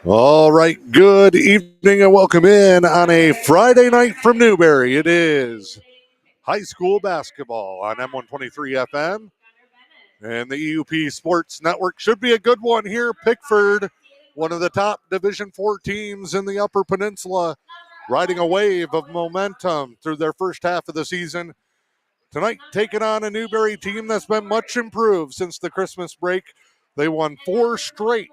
All right, good evening and welcome in on a Friday night from Newberry. It is high school basketball on M123 FM and the E.U.P Sports Network. Should be a good one here. Pickford, one of the top Division IV teams in the Upper Peninsula, riding a wave of momentum through their first half of the season. Tonight, taking on a Newberry team that's been much improved since the Christmas break. They won 4 straight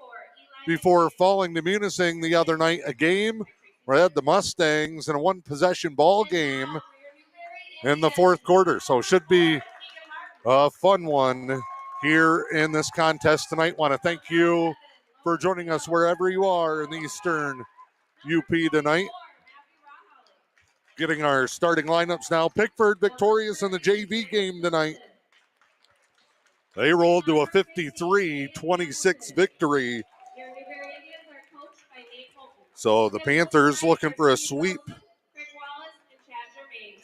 before falling to Munising the other night. A game where they had the Mustangs in a one-possession ball game in the fourth quarter. So it should be a fun one here in this contest tonight. Want to thank you for joining us wherever you are in the Eastern UP tonight. Getting our starting lineups now. Pickford victorious in the JV game tonight. They rolled to a 53-26 victory. So the Panthers looking for a sweep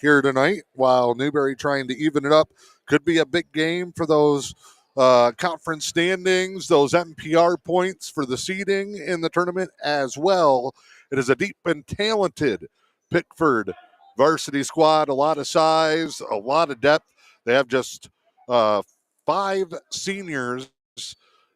here tonight, while Newberry trying to even it up. Could be a big game for those conference standings, those MPR points for the seeding in the tournament as well. It is a deep and talented Pickford varsity squad, a lot of size, a lot of depth. They have just 5 seniors,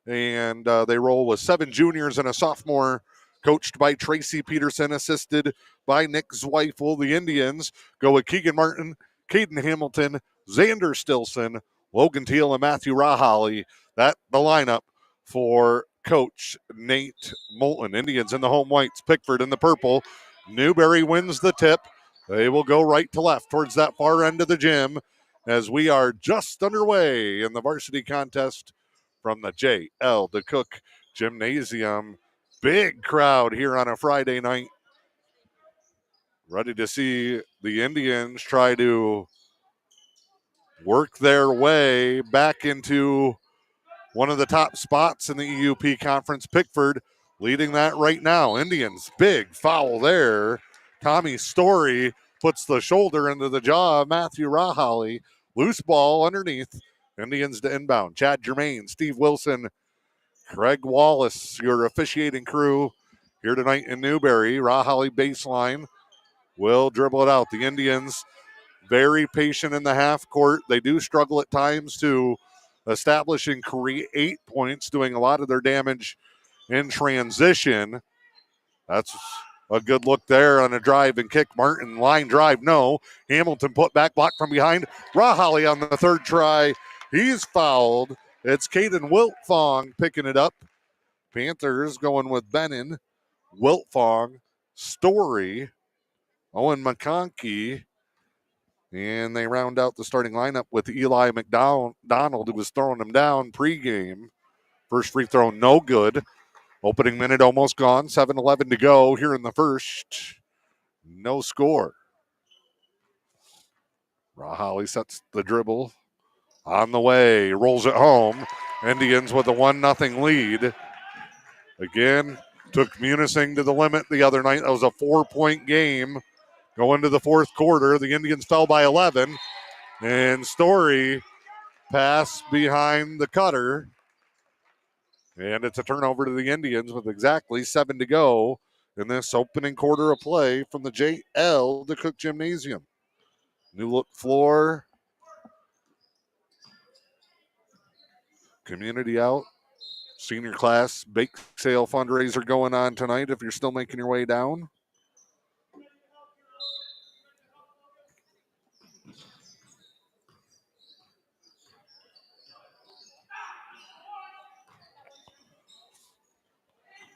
and they roll with 7 juniors and a sophomore, coached by Tracy Peterson, assisted by Nick Zweifel. The Indians go with Keegan Martin, Caden Hamilton, Xander Stilson, Logan Teal, and Matthew Rahali. That the lineup for Coach Nate Moulton. Indians in the home whites, Pickford in the purple. Newberry wins the tip. They will go right to left towards that far end of the gym as we are just underway in the varsity contest from the J.L. DeCook Gymnasium. Big crowd here on a Friday night. Ready to see the Indians try to work their way back into one of the top spots in the E.U.P Conference. Pickford leading that right now. Indians, big foul there. Tommy Story puts the shoulder into the jaw of Matthew Rahali. Loose ball underneath. Indians to inbound. Chad Germain, Steve Wilson, Craig Wallace, your officiating crew here tonight in Newberry. Rahali baseline will dribble it out. The Indians very patient in the half court. They do struggle at times to establish and create points, doing a lot of their damage in transition. That's a good look there on a drive and kick. Martin, line drive, no. Hamilton put back, block from behind. Rahali on the third try. He's fouled. It's Caden Wiltfong picking it up. Panthers going with Benin, Wiltfong, Story, Owen McConkey, and they round out the starting lineup with Eli McDonald, who was throwing them down pregame. First free throw, no good. Opening minute almost gone. 7:11 to go here in the first. No score. Rahali sets the dribble. On the way, rolls it home. Indians with a 1-0 lead. Again, took Munising to the limit the other night. That was a 4-point game. Going to the fourth quarter, the Indians fell by 11. And Story pass behind the cutter. And it's a turnover to the Indians with exactly 7 to go in this opening quarter of play from the J.L. DeCook Gymnasium. New look floor. Community out. Senior class bake sale fundraiser going on tonight if you're still making your way down.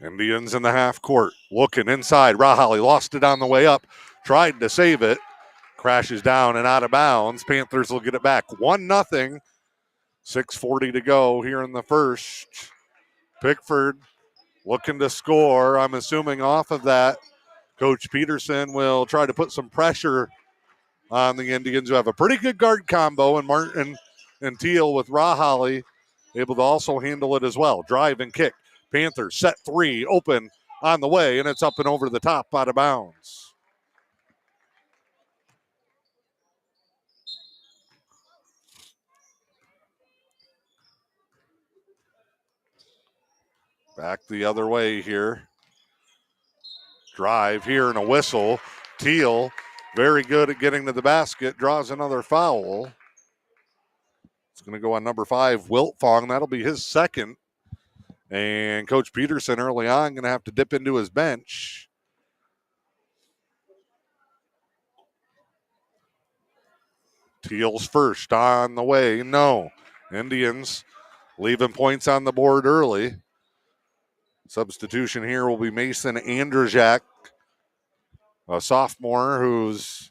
Indians in the half court. Looking inside. Rahali lost it on the way up. Tried to save it. Crashes down and out of bounds. Panthers will get it back. 1-0. 6:40 to go here in the first. Pickford looking to score. I'm assuming off of that, Coach Peterson will try to put some pressure on the Indians, who have a pretty good guard combo, and Martin and Teal with Rahali able to also handle it as well. Drive and kick. Panthers set 3, open on the way, and it's up and over the top, out of bounds. Back the other way here. Drive here and a whistle. Teal, very good at getting to the basket, draws another foul. It's going to go on number 5, Wiltfong. That'll be his second. And Coach Peterson early on going to have to dip into his bench. Teal's first on the way. No. Indians leaving points on the board early. Substitution here will be Mason Andrzejak, a sophomore who's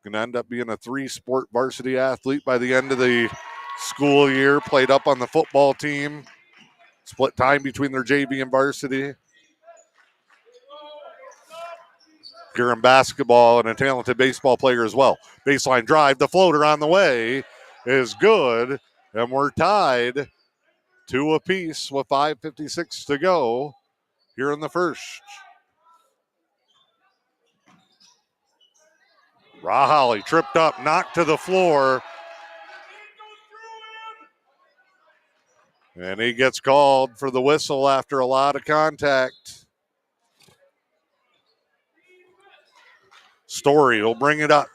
going to end up being a 3-sport varsity athlete by the end of the school year. Played up on the football team. Split time between their JV and varsity. Here in basketball and a talented baseball player as well. Baseline drive, the floater on the way is good. And we're tied 2 apiece with 5:56 to go here in the first. Rahali tripped up, knocked to the floor. And he gets called for the whistle after a lot of contact. Story will bring it up.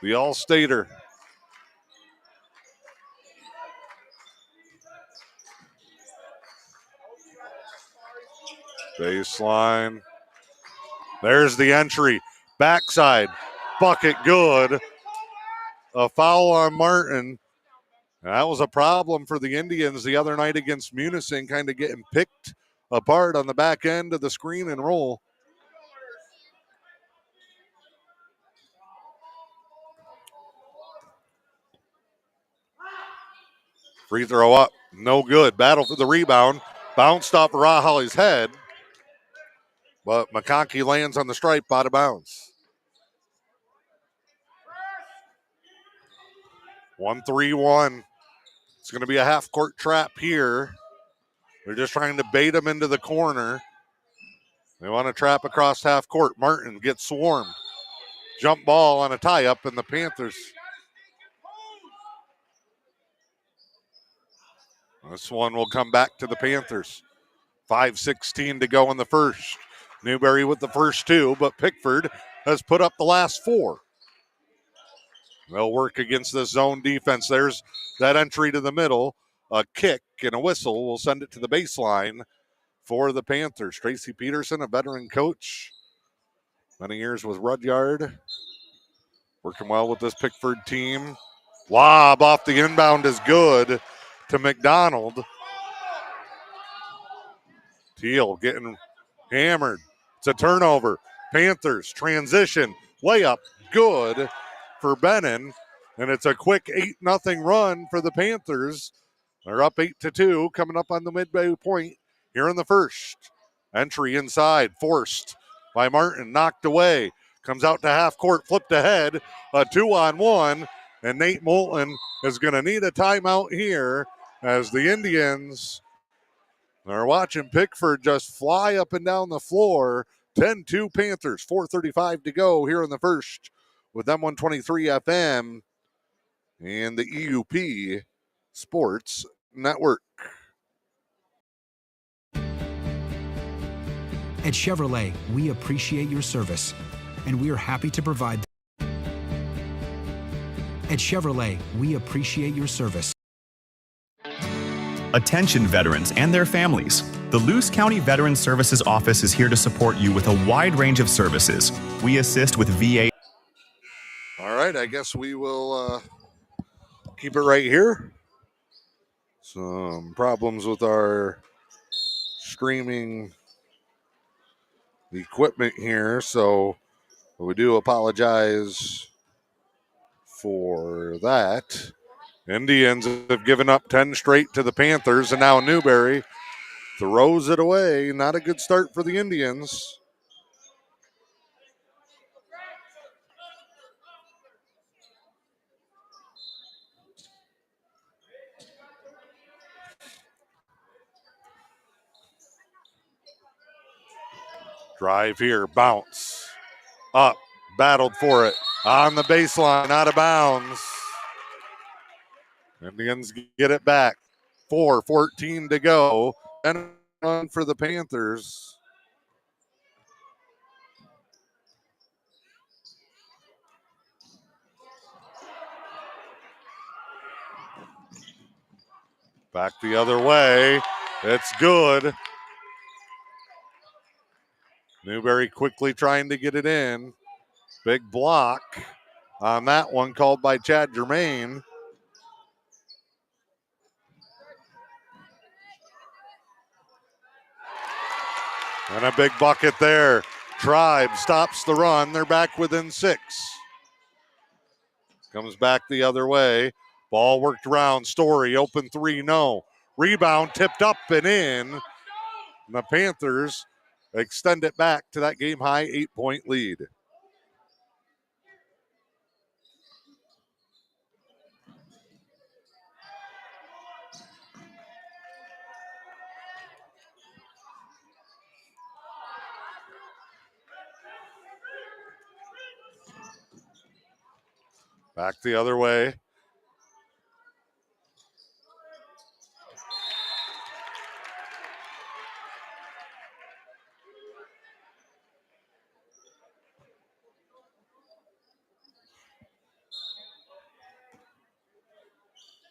The All-Stater. Baseline. There's the entry. Backside. Bucket good. A foul on Martin. That was a problem for the Indians the other night against Munising, kind of getting picked apart on the back end of the screen and roll. Free throw up, no good. Battle for the rebound. Bounced off Rahali's head, but McConkey lands on the stripe out of bounds. 1-3-1. It's going to be a half-court trap here. They're just trying to bait him into the corner. They want to trap across half court. Martin gets swarmed. Jump ball on a tie-up, and the Panthers. This one will come back to the Panthers. 5:16 to go in the first. Newberry with the first 2, but Pickford has put up the last 4. They'll work against the zone defense. There's that entry to the middle. A kick and a whistle will send it to the baseline for the Panthers. Tracy Peterson, a veteran coach. Many years with Rudyard. Working well with this Pickford team. Lob off the inbound is good to McDonald. Teal getting hammered. It's a turnover. Panthers transition. Layup good for Bennon. And it's a quick 8-0 run for the Panthers. They're up 8-2 coming up on the midway point here in the first. Entry inside forced by Martin. Knocked away. Comes out to half court. Flipped ahead. A 2-on-1. And Nate Moulton is going to need a timeout here as the Indians are watching Pickford just fly up and down the floor. 10-2 Panthers, 4:35 to go here in the first with M123 FM and the EUP Sports Network. At Chevrolet, we appreciate your service, and we are happy to provide. At Chevrolet, we appreciate your service. Attention veterans and their families. The Luce County Veterans Services Office is here to support you with a wide range of services. We assist with VA. All right, I guess we will keep it right here. Some problems with our streaming equipment here, so we do apologize for that. Indians have given up 10 straight to the Panthers, and now Newberry throws it away. Not a good start for the Indians. Drive here, bounce, up, battled for it, on the baseline, out of bounds. Indians get it back. 4:14 to go. And run for the Panthers. Back the other way. It's good. Newberry quickly trying to get it in. Big block on that one called by Chad Germain. And a big bucket there. Tribe stops the run. They're back within 6. Comes back the other way. Ball worked around. Story, open 3, no. Rebound tipped up and in. And the Panthers extend it back to that game-high 8-point lead. Back the other way.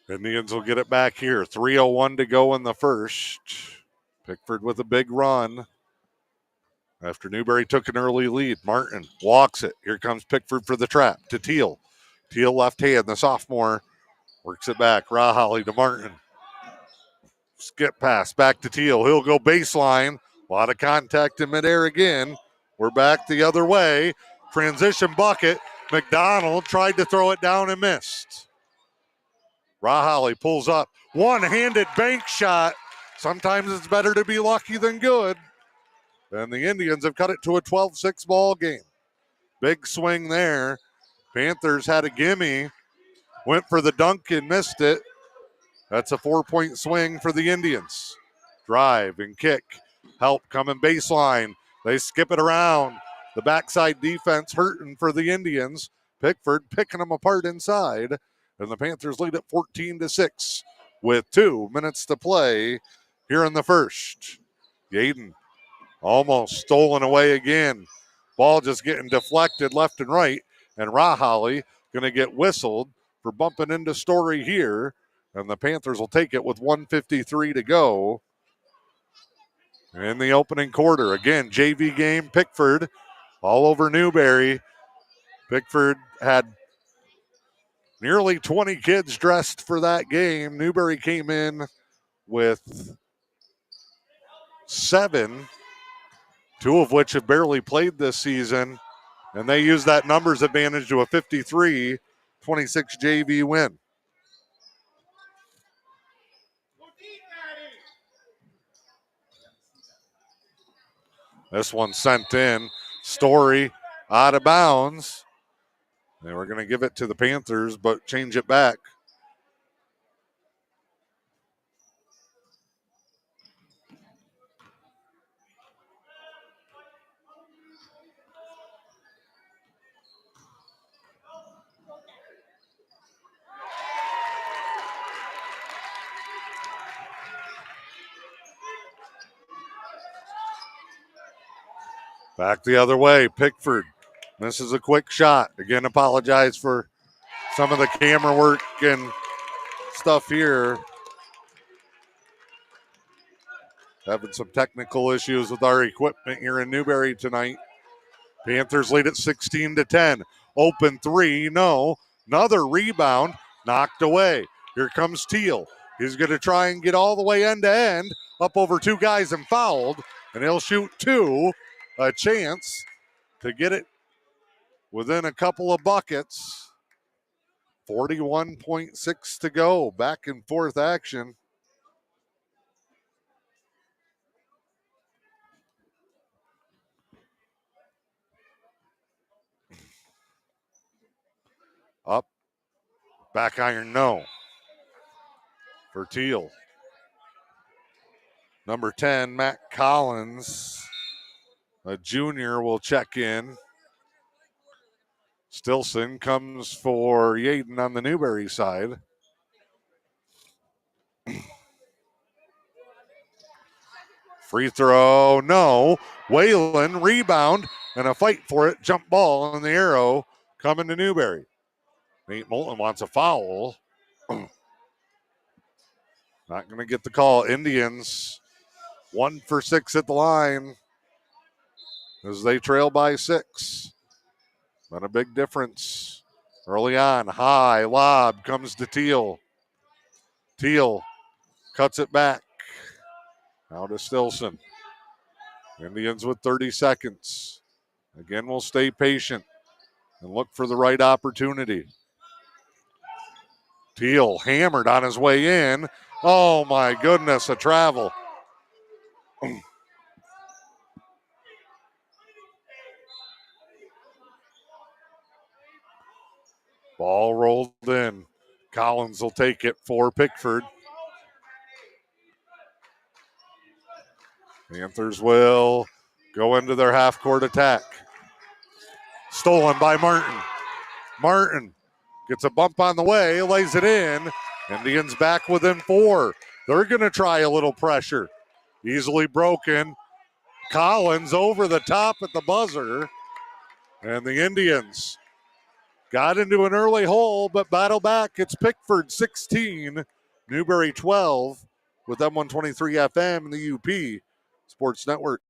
Indians will get it back here. 3:01 to go in the first. Pickford with a big run. After Newberry took an early lead, Martin walks it. Here comes Pickford for the trap to Teal. Teal left hand, the sophomore works it back. Rahali to Martin. Skip pass back to Teal. He'll go baseline. A lot of contact in midair again. We're back the other way. Transition bucket. McDonald tried to throw it down and missed. Rahali pulls up. One-handed bank shot. Sometimes it's better to be lucky than good. And the Indians have cut it to a 12-6 ball game. Big swing there. Panthers had a gimme. Went for the dunk and missed it. That's a 4-point swing for the Indians. Drive and kick. Help coming baseline. They skip it around. The backside defense hurting for the Indians. Pickford picking them apart inside. And the Panthers lead at 14-6 with 2 minutes to play here in the first. Yaden almost stolen away again. Ball just getting deflected left and right. And Rahali going to get whistled for bumping into Story here. And the Panthers will take it with 1:53 to go in the opening quarter. Again, JV game, Pickford all over Newberry. Pickford had nearly 20 kids dressed for that game. Newberry came in with 7, 2 of which have barely played this season. And they used that numbers advantage to a 53-26 JV win. This one sent in. Story out of bounds. They were going to give it to the Panthers, but change it back. Back the other way. Pickford misses a quick shot. Again, apologize for some of the camera work and stuff here. Having some technical issues with our equipment here in Newberry tonight. Panthers lead at 16-10. Open 3, no. Another rebound, knocked away. Here comes Teal. He's going to try and get all the way end to end, up over 2 guys and fouled, and he'll shoot 2. A chance to get it within a couple of buckets. 41.6 to go. Back and forth action. Up. Back iron, no. For Teal. Number 10, Matt Collins, a junior, will check in. Stilson comes for Yaden on the Newberry side. Free throw, no. Whalen, rebound, and a fight for it. Jump ball on the arrow coming to Newberry. Nate Moulton wants a foul. Not going to get the call. Indians 1 for 6 at the line as they trail by 6. Not a big difference. Early on, high lob comes to Teal. Teal cuts it back. Now to Stilson. Indians with 30 seconds. Again, we'll stay patient and look for the right opportunity. Teal hammered on his way in. Oh my goodness, a travel. Ball rolled in. Collins will take it for Pickford. Panthers will go into their half-court attack. Stolen by Martin. Martin gets a bump on the way, lays it in. Indians back within 4. They're going to try a little pressure. Easily broken. Collins over the top at the buzzer. And the Indians got into an early hole, but battle back. It's Pickford 16, Newberry 12 with M123 FM and the E.U.P Sports Network.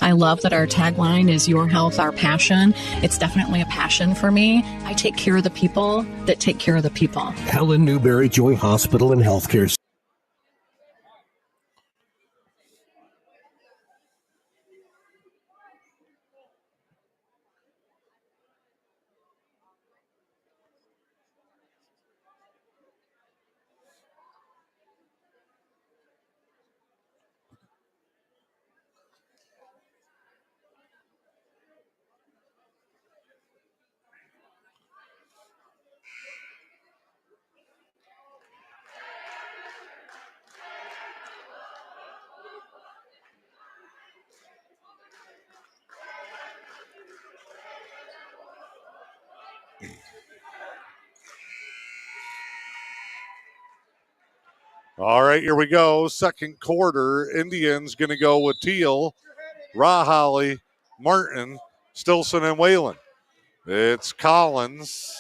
I love that our tagline is your health, our passion. It's definitely a passion for me. I take care of the people that take care of the people. Helen Newberry Joy Hospital and Healthcare. All right, here we go. Second quarter. Indians going to go with Teal, Rahali, Martin, Stilson, and Whalen. It's Collins,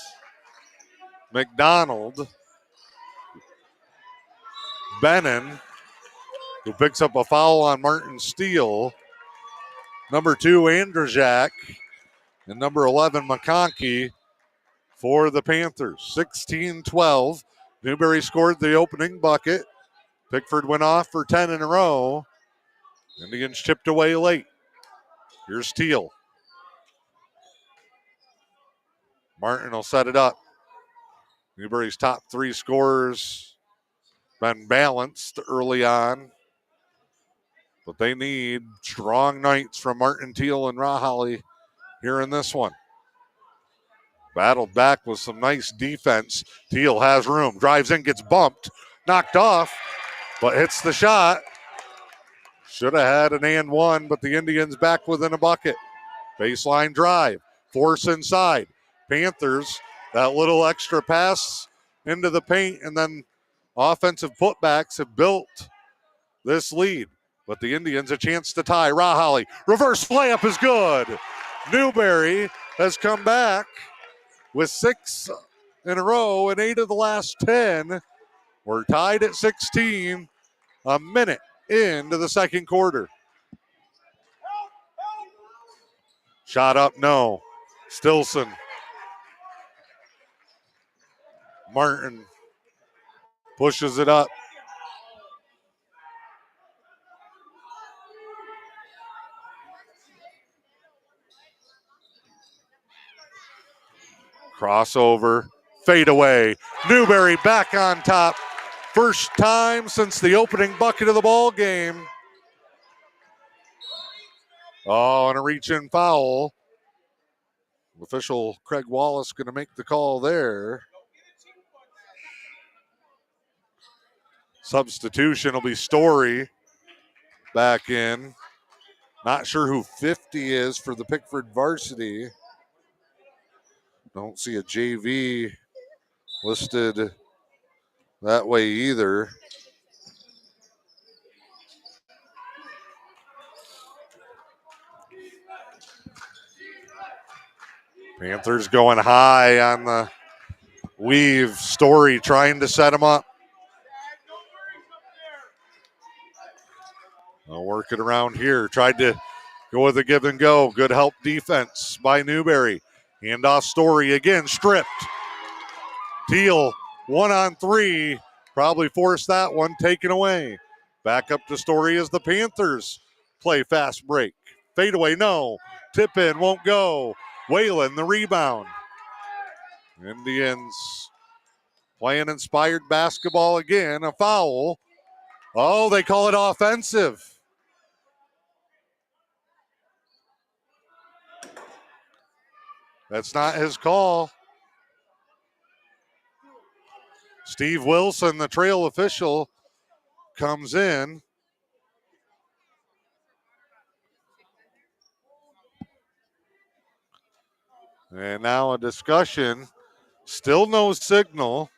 McDonald, Bennon, who picks up a foul on Martin Steele. Number 2, Andrzejak, and number 11, McConkey for the Panthers. 16-12. Newberry scored the opening bucket. Pickford went off for 10 in a row. Indians chipped away late. Here's Teal. Martin will set it up. Newberry's top 3 scorers been balanced early on, but they need strong nights from Martin, Teal, and Rahali here in this one. Battled back with some nice defense. Teal has room, drives in, gets bumped, knocked off, but hits the shot. Should have had an and one, but the Indians back within a bucket. Baseline drive, force inside. Panthers, that little extra pass into the paint, and then offensive putbacks have built this lead. But the Indians a chance to tie. Rahali, reverse layup is good. Newberry has come back with 6 in a row and 8 of the last 10. We're tied at 16, a minute into the second quarter. Shot up, no. Stilson. Martin pushes it up. Crossover, fade away. Newberry back on top. First time since the opening bucket of the ball game. Oh, and a reach-in foul. Official Craig Wallace going to make the call there. Substitution will be Story back in. Not sure who 50 is for the Pickford Varsity. Don't see a JV listed that way either. Panthers going high on the weave. Story trying to set him up. They'll work it around here. Tried to go with a give and go. Good help defense by Newberry. Handoff Story again, stripped. Teal 1-on-3. Probably forced that one, taken away. Back up to Story as the Panthers play fast break. Fadeaway, no. Tip in, won't go. Whalen, the rebound. Indians playing inspired basketball again. A foul. Oh, they call it offensive. That's not his call. Steve Wilson, the trail official, comes in. And now a discussion. Still no signal.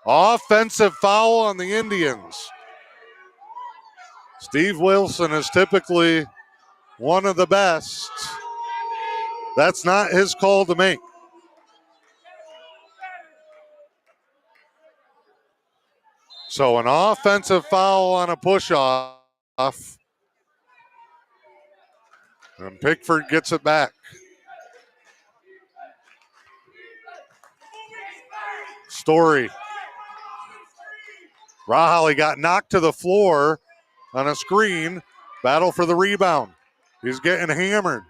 Offensive foul on the Indians. Steve Wilson is typically one of the best. That's not his call to make. So an offensive foul on a push-off. And Pickford gets it back. Story. Rahali got knocked to the floor on a screen. Battle for the rebound. He's getting hammered.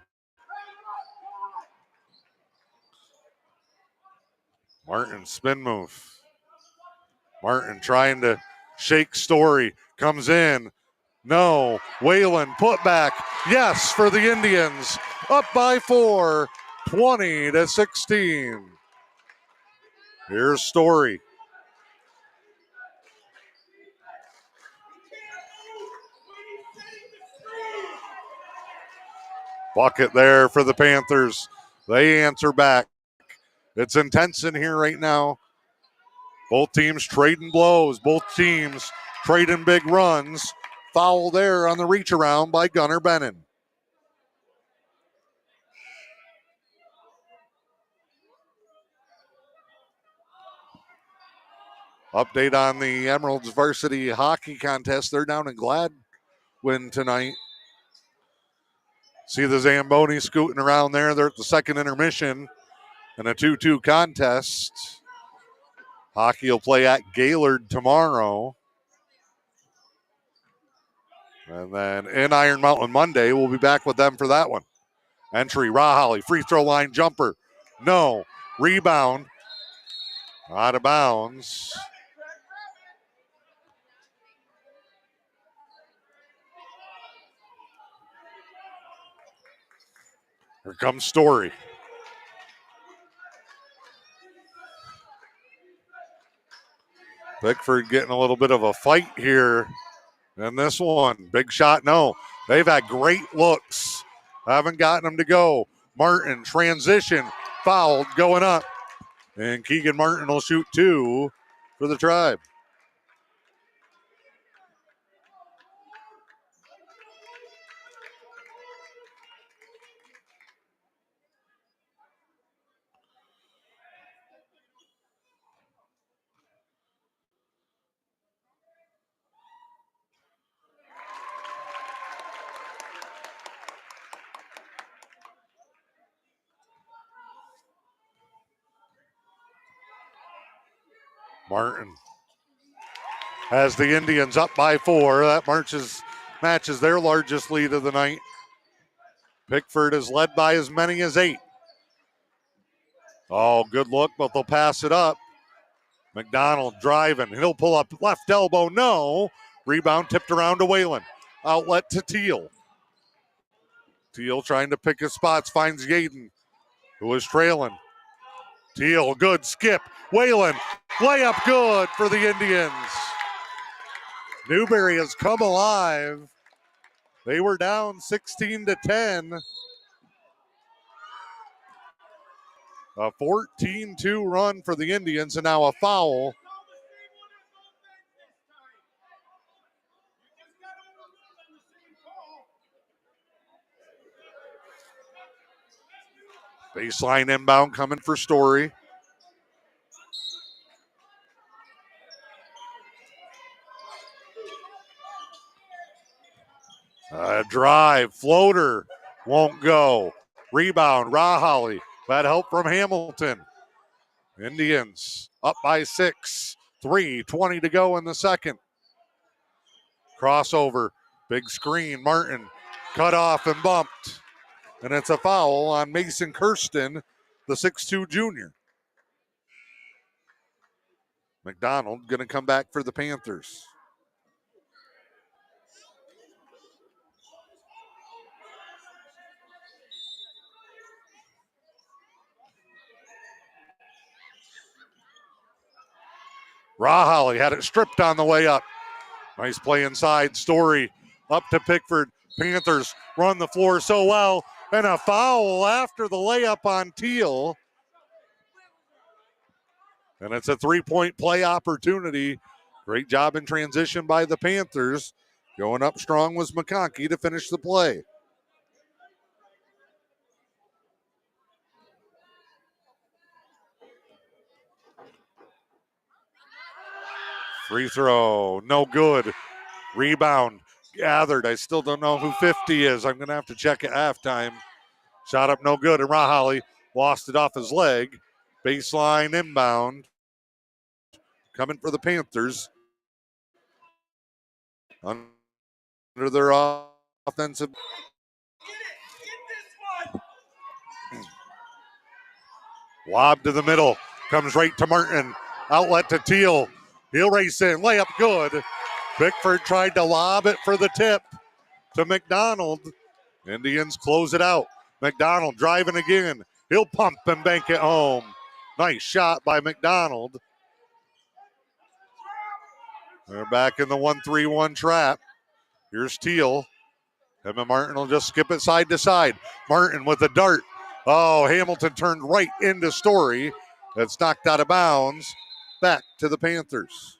Martin spin move. Martin trying to shake Story. Comes in. No. Whalen put back. Yes for the Indians. Up by 4. 20-16. Here's Story. Bucket there for the Panthers. They answer back. It's intense in here right now. Both teams trading blows. Both teams trading big runs. Foul there on the reach around by Gunnar Bennon. Update on the Emeralds varsity hockey contest. They're down in Gladwin tonight. See the Zamboni scooting around there. They're at the second intermission in a 2-2 contest. Hockey will play at Gaylord tomorrow. And then in Iron Mountain Monday, we'll be back with them for that one. Entry, Rahali, free throw line jumper. No. Rebound. Out of bounds. Here comes Story. Pickford getting a little bit of a fight here in this one. Big shot, no. They've had great looks. Haven't gotten them to go. Martin, transition, fouled, going up. And Keegan Martin will shoot 2 for the Tribe. Martin has the Indians up by 4. That matches their largest lead of the night. Pickford is led by as many as 8. Oh, good look, but they'll pass it up. McDonald driving. He'll pull up left elbow. No. Rebound tipped around to Whalen. Outlet to Teal. Teal trying to pick his spots. Finds Yaden, who is trailing. Teal, good skip. Whalen, layup good for the Indians. Newberry has come alive. They were down 16-10. A 14-2 run for the Indians, and now a foul. Baseline inbound coming for Story. drive, floater, won't go. Rebound, Rahali. Bad help from Hamilton. Indians up by 6. 3:20 to go in the second. Crossover, big screen, Martin cut off and bumped. And it's a foul on Mason Kirsten, the 6'2 junior. McDonald going to come back for the Panthers. Rahali had it stripped on the way up. Nice play inside. Story up to Pickford. Panthers run the floor so well. And a foul after the layup on Teal. And it's a three-point play opportunity. Great job in transition by the Panthers. Going up strong was McConkey to finish the play. Free throw, no good. Rebound gathered. I still don't know who 50 is. I'm going to have to check at halftime. Shot up, no good. And Rahali lost it off his leg. Baseline inbound. Coming for the Panthers. Under their offensive. Lob to the middle. Comes right to Martin. Outlet to Teal. He'll race in. Layup good. Pickford tried to lob it for the tip to McDonald. Indians close it out. McDonald driving again. He'll pump and bank it home. Nice shot by McDonald. They're back in the 1-3-1 trap. Here's Teal. Him and Martin will just skip it side to side. Martin with a dart. Oh, Hamilton turned right into Story. That's knocked out of bounds. Back to the Panthers.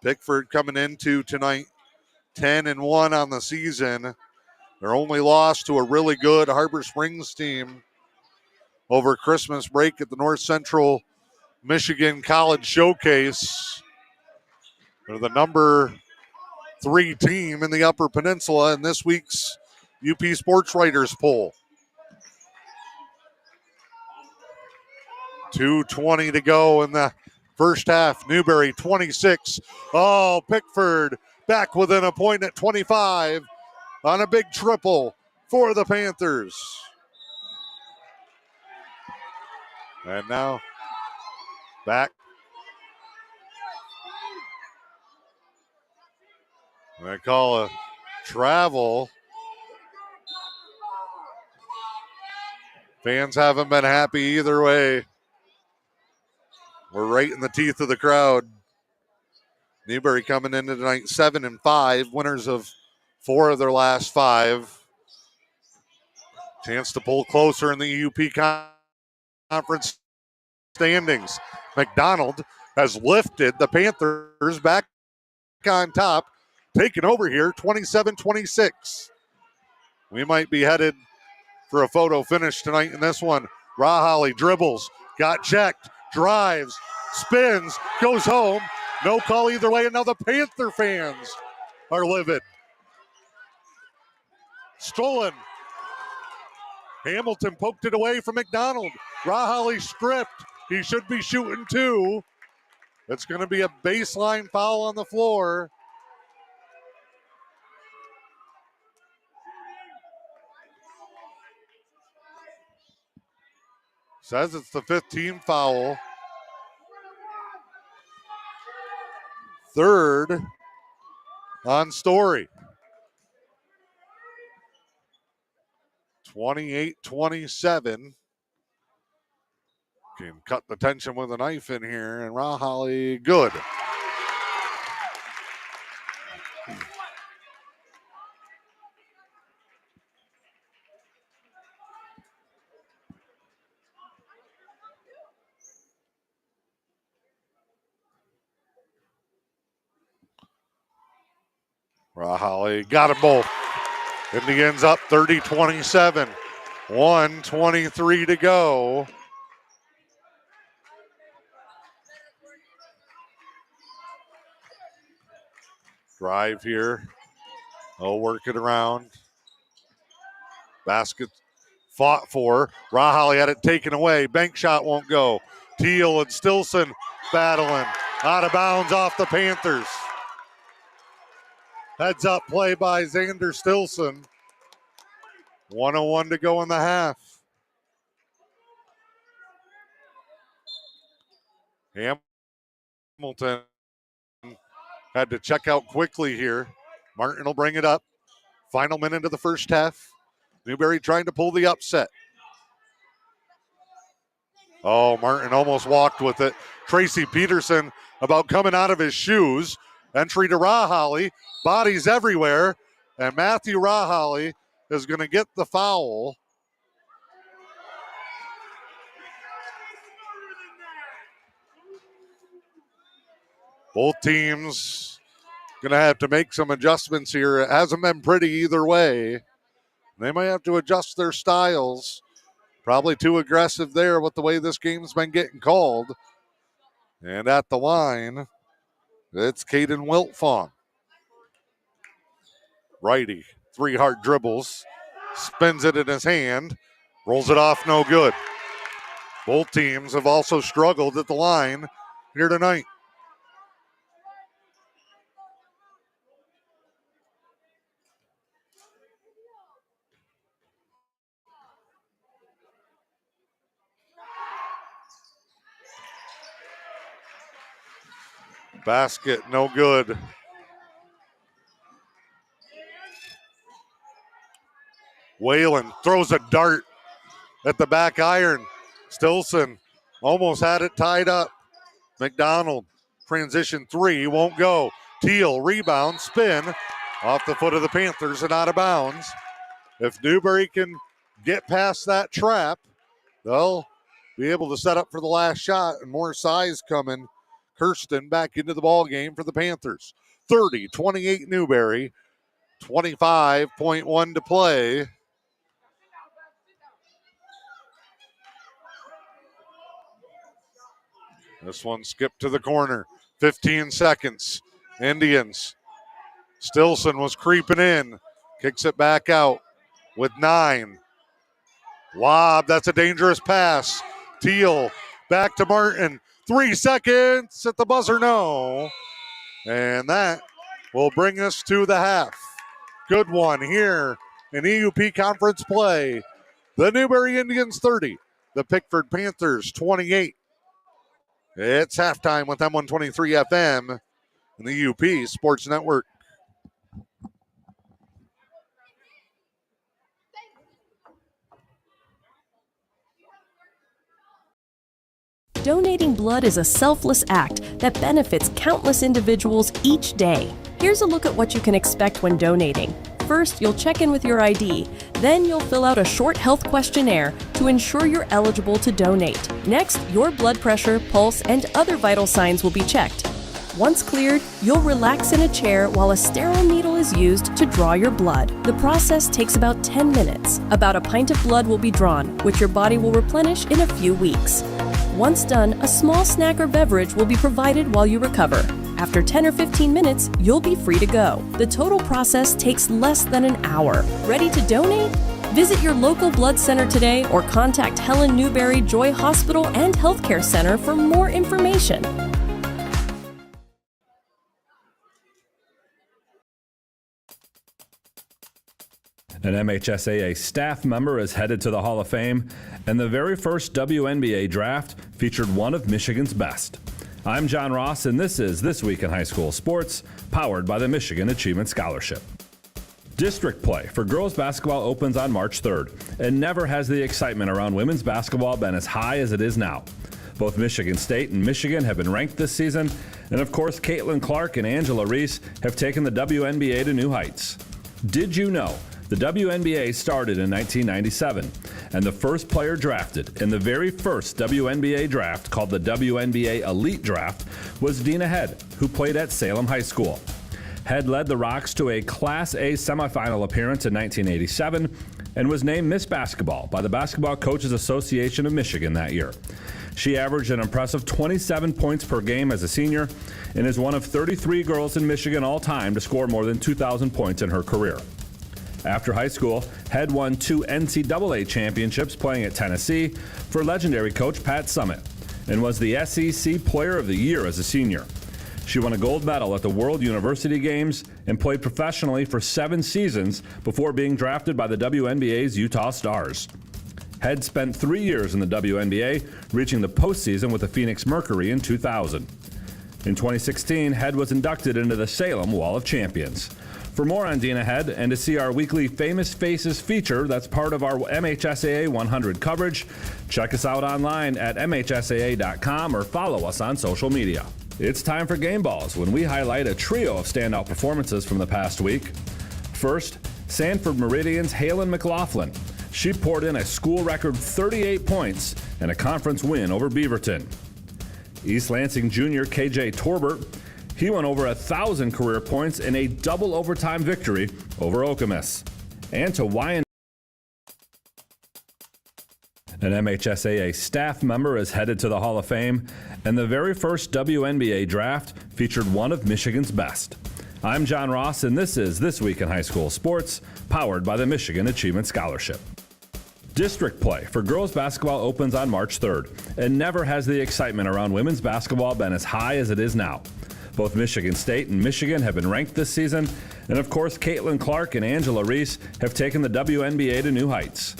Pickford coming into tonight 10-1 on the season. Their only loss to a really good Harbor Springs team over Christmas break at the North Central Michigan College Showcase. They're the number 3 team in the Upper Peninsula in this week's UP Sports Writers poll. 2:20 to go in the first half. Newberry 26. Oh, Pickford back within a point at 25 on a big triple for the Panthers. And now back. They call a travel. Fans haven't been happy either way. We're right in the teeth of the crowd. Newberry coming into tonight 7-5, winners of 4 of their last 5. Chance to pull closer in the E.U.P Conference standings. McDonald has lifted the Panthers back on top, taking over here 27-26. We might be headed for a photo finish tonight in this one. Rahali dribbles, got checked, drives, spins, goes home. No call either way, and now the Panther fans are livid. Stolen. Hamilton poked it away from McDonald. Rahali stripped. He should be shooting 2. It's going to be a baseline foul on the floor. Says it's the 5th team foul. 3rd on Story. 28-27. Can cut the tension with a knife in here, and Rahali good. Rahali got them both. Indians up 30-27. 1:23 to go. Drive here. Oh, work it around. Basket fought for. Rahali had it taken away. Bank shot won't go. Teal and Stilson battling. Out of bounds off the Panthers. Heads up play by Xander Stilson. 1:01 to go in the half. Hamilton had to check out quickly here. Martin will bring it up. Final minute of the first half. Newberry trying to pull the upset. Oh, Martin almost walked with it. Tracy Peterson about coming out of his shoes. Entry to Rahali. Bodies everywhere. And Matthew Rahali is going to get the foul. Both teams going to have to make some adjustments here. It hasn't been pretty either way. They might have to adjust their styles. Probably too aggressive there with the way this game's been getting called. And at the line, it's Caden Wiltfong. Righty, 3 hard dribbles, spins it in his hand, rolls it off, no good. Both teams have also struggled at the line here tonight. Basket, no good. Whalen throws a dart at the back iron. Stilson almost had it tied up. McDonald, transition 3, won't go. Teal, rebound, spin, off the foot of the Panthers and out of bounds. If Newberry can get past that trap, they'll be able to set up for the last shot, and more size coming. Kirsten back into the ball game for the Panthers. 30-28 Newberry, 25.1 to play. This one skipped to the corner. 15 seconds. Indians. Stilson was creeping in. Kicks it back out with 9. Lob, that's a dangerous pass. Teal back to Martin. 3 seconds at the buzzer, no. And that will bring us to the half. Good one here in EUP Conference play. The Newberry Indians 30, the Pickford Panthers 28. It's halftime with M123 FM and the EUP Sports Network. Donating blood is a selfless act that benefits countless individuals each day. Here's a look at what you can expect when donating. First, you'll check in with your ID. Then you'll fill out a short health questionnaire to ensure you're eligible to donate. Next, your blood pressure, pulse, and other vital signs will be checked. Once cleared, you'll relax in a chair while a sterile needle is used to draw your blood. The process takes about 10 minutes. About a pint of blood will be drawn, which your body will replenish in a few weeks. Once done, a small snack or beverage will be provided while you recover. After 10 or 15 minutes, you'll be free to go. The total process takes less than an hour. Ready to donate? Visit your local blood center today or contact Helen Newberry Joy Hospital and Healthcare Center for more information. An MHSAA staff member is headed to the Hall of Fame, and the very first WNBA draft featured one of Michigan's best. I'm John Ross, and this is This Week in High School Sports, powered by the Michigan Achievement Scholarship. District play for girls basketball opens on March 3rd, and never has the excitement around women's basketball been as high as it is now. Both Michigan State and Michigan have been ranked this season, and of course, Caitlin Clark and Angela Reese have taken the WNBA to new heights. Did you know the WNBA started in 1997, and the first player drafted in the very first WNBA draft, called the WNBA Elite Draft, was Dina Head, who played at Salem High School. Head led the Rocks to a Class A semifinal appearance in 1987 and was named Miss Basketball by the Basketball Coaches Association of Michigan that year. She averaged an impressive 27 points per game as a senior and is one of 33 girls in Michigan all time to score more than 2,000 points in her career. After high school, Head won 2 NCAA championships playing at Tennessee for legendary coach Pat Summitt and was the SEC Player of the Year as a senior. She won a gold medal at the World University Games and played professionally for 7 seasons before being drafted by the WNBA's Utah Stars. Head spent 3 years in the WNBA, reaching the postseason with the Phoenix Mercury in 2000. In 2016, Head was inducted into the Salem Wall of Champions. For more on Dina Head and to see our weekly Famous Faces feature that's part of our MHSAA 100 coverage, check us out online at MHSAA.com or follow us on social media. It's time for Game Balls, when we highlight a trio of standout performances from the past week. First, Sanford Meridian's Halen McLaughlin. She poured in a school record 38 points and a conference win over Beaverton. East Lansing junior KJ Torbert. He won over 1,000 career points in a double overtime victory over Okemos. And to Wyandotte, an MHSAA staff member is headed to the Hall of Fame, and the very first WNBA draft featured one of Michigan's best. I'm John Ross, and this is This Week in High School Sports, powered by the Michigan Achievement Scholarship. District play for girls basketball opens on March 3rd, and never has the excitement around women's basketball been as high as it is now. Both Michigan State and Michigan have been ranked this season, and of course, Caitlin Clark and Angela Reese have taken the WNBA to new heights.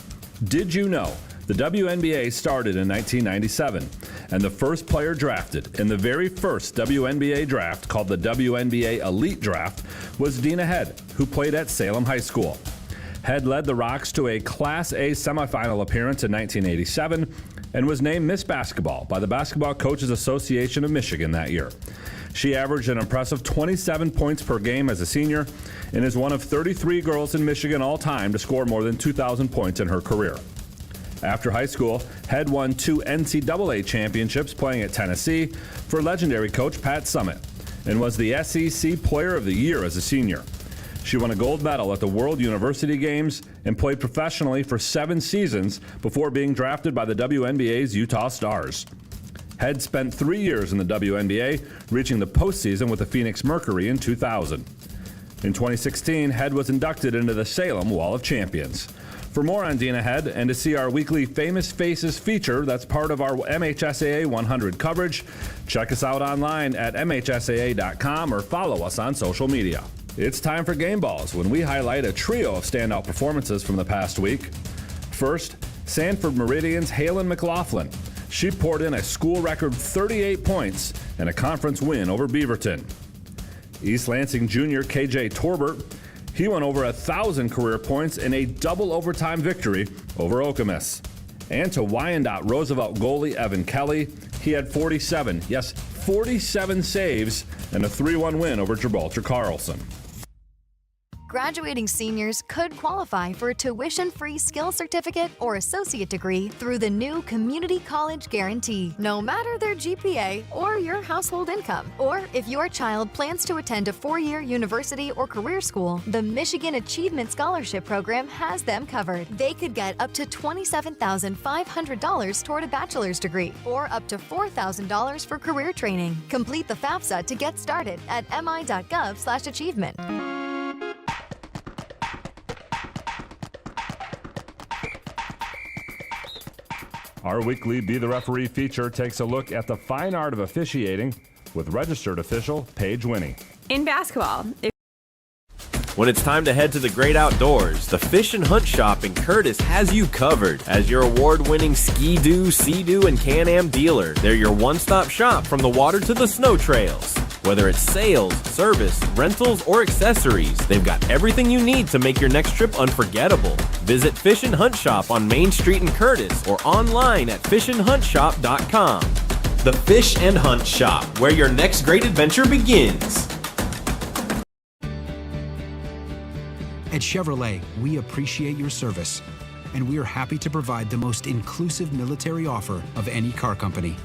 Did you know the WNBA started in 1997, and the first player drafted in the very first WNBA draft, called the WNBA Elite Draft, was Dina Head, who played at Salem High School. Head led the Rocks to a Class A semifinal appearance in 1987 and was named Miss Basketball by the Basketball Coaches Association of Michigan that year. She averaged an impressive 27 points per game as a senior and is one of 33 girls in Michigan all time to score more than 2,000 points in her career. After high school, Head won 2 NCAA championships playing at Tennessee for legendary coach Pat Summitt and was the SEC Player of the Year as a senior. She won a gold medal at the World University Games and played professionally for 7 seasons before being drafted by the WNBA's Utah Stars. Head spent 3 years in the WNBA, reaching the postseason with the Phoenix Mercury in 2000. In 2016, Head was inducted into the Salem Wall of Champions. For more on Dina Head and to see our weekly Famous Faces feature that's part of our MHSAA 100 coverage, check us out online at MHSAA.com or follow us on social media. It's time for Game Balls, when we highlight a trio of standout performances from the past week. First, Sanford Meridian's Halen McLaughlin. She poured in a school record 38 points and a conference win over Beaverton. East Lansing junior KJ Torbert. He won over 1,000 career points in a double overtime victory over Okemos. And to Wyandotte Roosevelt goalie Evan Kelly, he had 47 saves and a 3-1 win over Gibraltar Carlson. Graduating seniors could qualify for a tuition-free skills certificate or associate degree through the new Community College Guarantee, no matter their GPA or your household income. Or if your child plans to attend a 4-year university or career school, the Michigan Achievement Scholarship Program has them covered. They could get up to $27,500 toward a bachelor's degree or up to $4,000 for career training. Complete the FAFSA to get started at mi.gov/achievement. Our weekly Be the Referee feature takes a look at the fine art of officiating with registered official Paige Winnie. In basketball, when it's time to head to the great outdoors, the Fish and Hunt Shop in Curtis has you covered. As your award-winning Ski-Doo, Sea-Doo, and Can-Am dealer, they're your one-stop shop from the water to the snow trails. Whether it's sales, service, rentals, or accessories, they've got everything you need to make your next trip unforgettable. Visit Fish and Hunt Shop on Main Street in Curtis or online at fishandhuntshop.com. The Fish and Hunt Shop, where your next great adventure begins. At Chevrolet, we appreciate your service, and we are happy to provide the most inclusive military offer of any car company.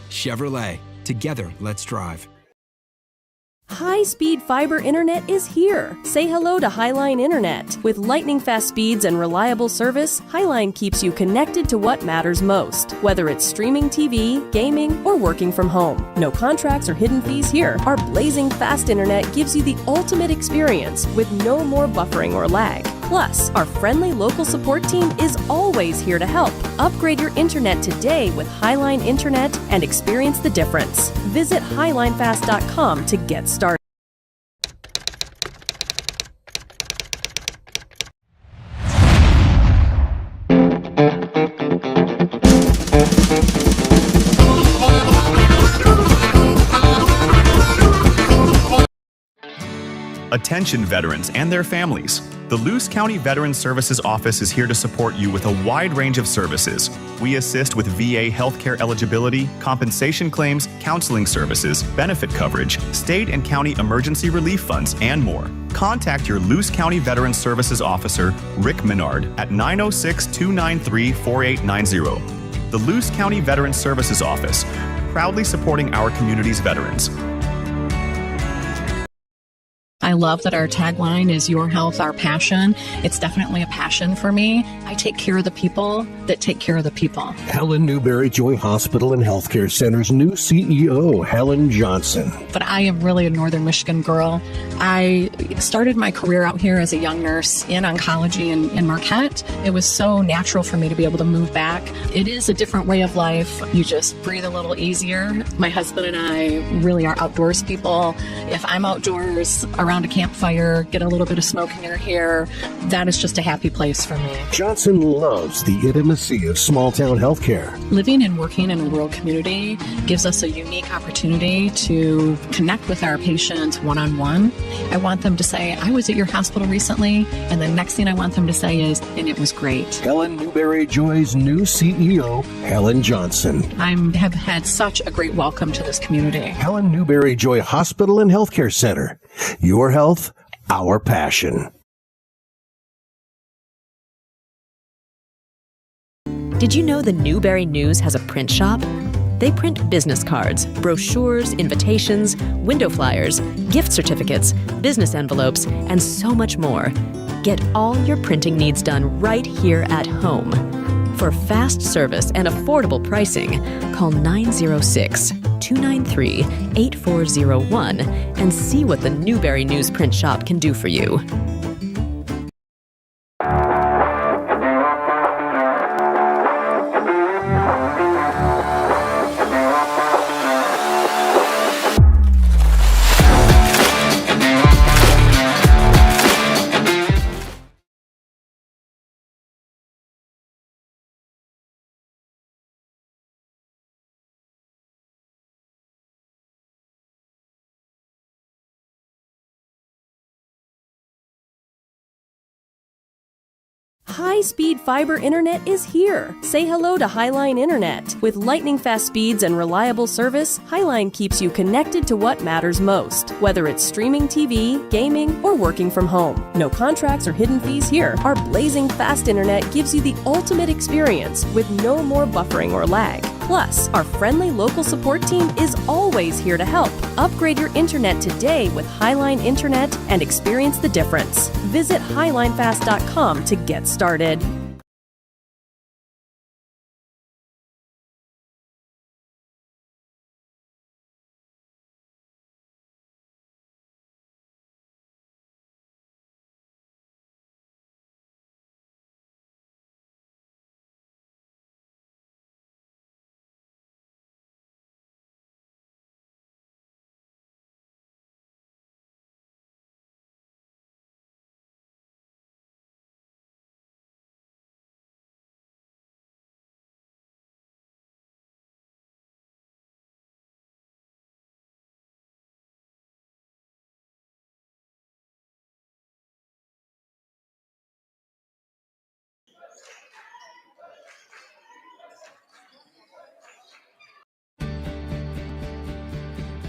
Chevrolet. Together, let's drive. High-speed fiber internet is here. Say hello to Highline Internet. With lightning-fast speeds and reliable service, Highline keeps you connected to what matters most, whether it's streaming TV, gaming, or working from home. No contracts or hidden fees here. Our blazing fast internet gives you the ultimate experience with no more buffering or lag. Plus, our friendly local support team is always here to help. Upgrade your internet today with Highline Internet and experience the difference. Visit highlinefast.com to get started. Attention veterans and their families. The Luce County Veterans Services Office is here to support you with a wide range of services. We assist with VA healthcare eligibility, compensation claims, counseling services, benefit coverage, state and county emergency relief funds, and more. Contact your Luce County Veterans Services Officer, Rick Menard, at 906-293-4890. The Luce County Veterans Services Office, proudly supporting our community's veterans. I love that our tagline is your health, our passion. It's definitely a passion for me. I take care of the people that take care of the people. Helen Newberry Joy Hospital and Healthcare Center's new CEO, Helen Johnson. But I am really a Northern Michigan girl. I started my career out here as a young nurse in oncology in Marquette. It was so natural for me to be able to move back. It is a different way of life. You just breathe a little easier. My husband and I really are outdoors people. If I'm outdoors around a campfire, get a little bit of smoking in her hair, that is just a happy place for me. Johnson loves the intimacy of small town healthcare. Living and working in a rural community gives us a unique opportunity to connect with our patients one-on-one. I want them to say, I was at your hospital recently, and the next thing I want them to say is, and it was great. Helen Newberry Joy's new CEO, Helen Johnson. I have had such a great welcome to this community. Helen Newberry Joy Hospital and Healthcare Center. Your health, our passion. Did you know the Newberry News has a print shop? They print business cards, brochures, invitations, window flyers, gift certificates, business envelopes, and so much more. Get all your printing needs done right here at home. For fast service and affordable pricing, call 906-293-8401 and see what the Newberry News print shop can do for you. High-speed fiber internet is here. Say hello to Highline Internet. With lightning-fast speeds and reliable service, Highline keeps you connected to what matters most, whether it's streaming TV, gaming, or working from home. No contracts or hidden fees here. Our blazing fast internet gives you the ultimate experience with no more buffering or lag. Plus, our friendly local support team is always here to help. Upgrade your internet today with Highline Internet and experience the difference. Visit highlinefast.com to get started.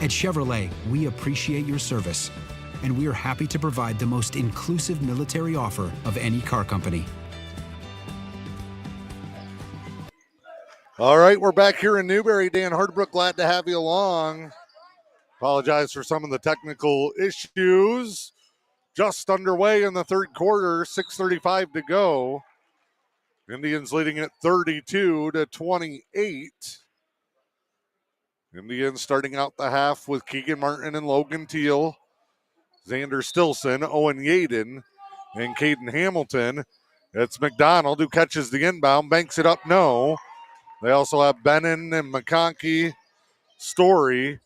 At Chevrolet, we appreciate your service, and we are happy to provide the most inclusive military offer of any car company. All right, we're back here in Newberry. Dan Hardbrook, glad to have you along. Apologize for some of the technical issues. Just underway in the third quarter, 6:35 to go. Indians leading at 32-28. Indians starting out the half with Keegan Martin and Logan Teal, Xander Stilson, Owen Yaden, and Caden Hamilton. It's McDonald who catches the inbound, banks it up, no. They also have Bennon and McConkey, Story,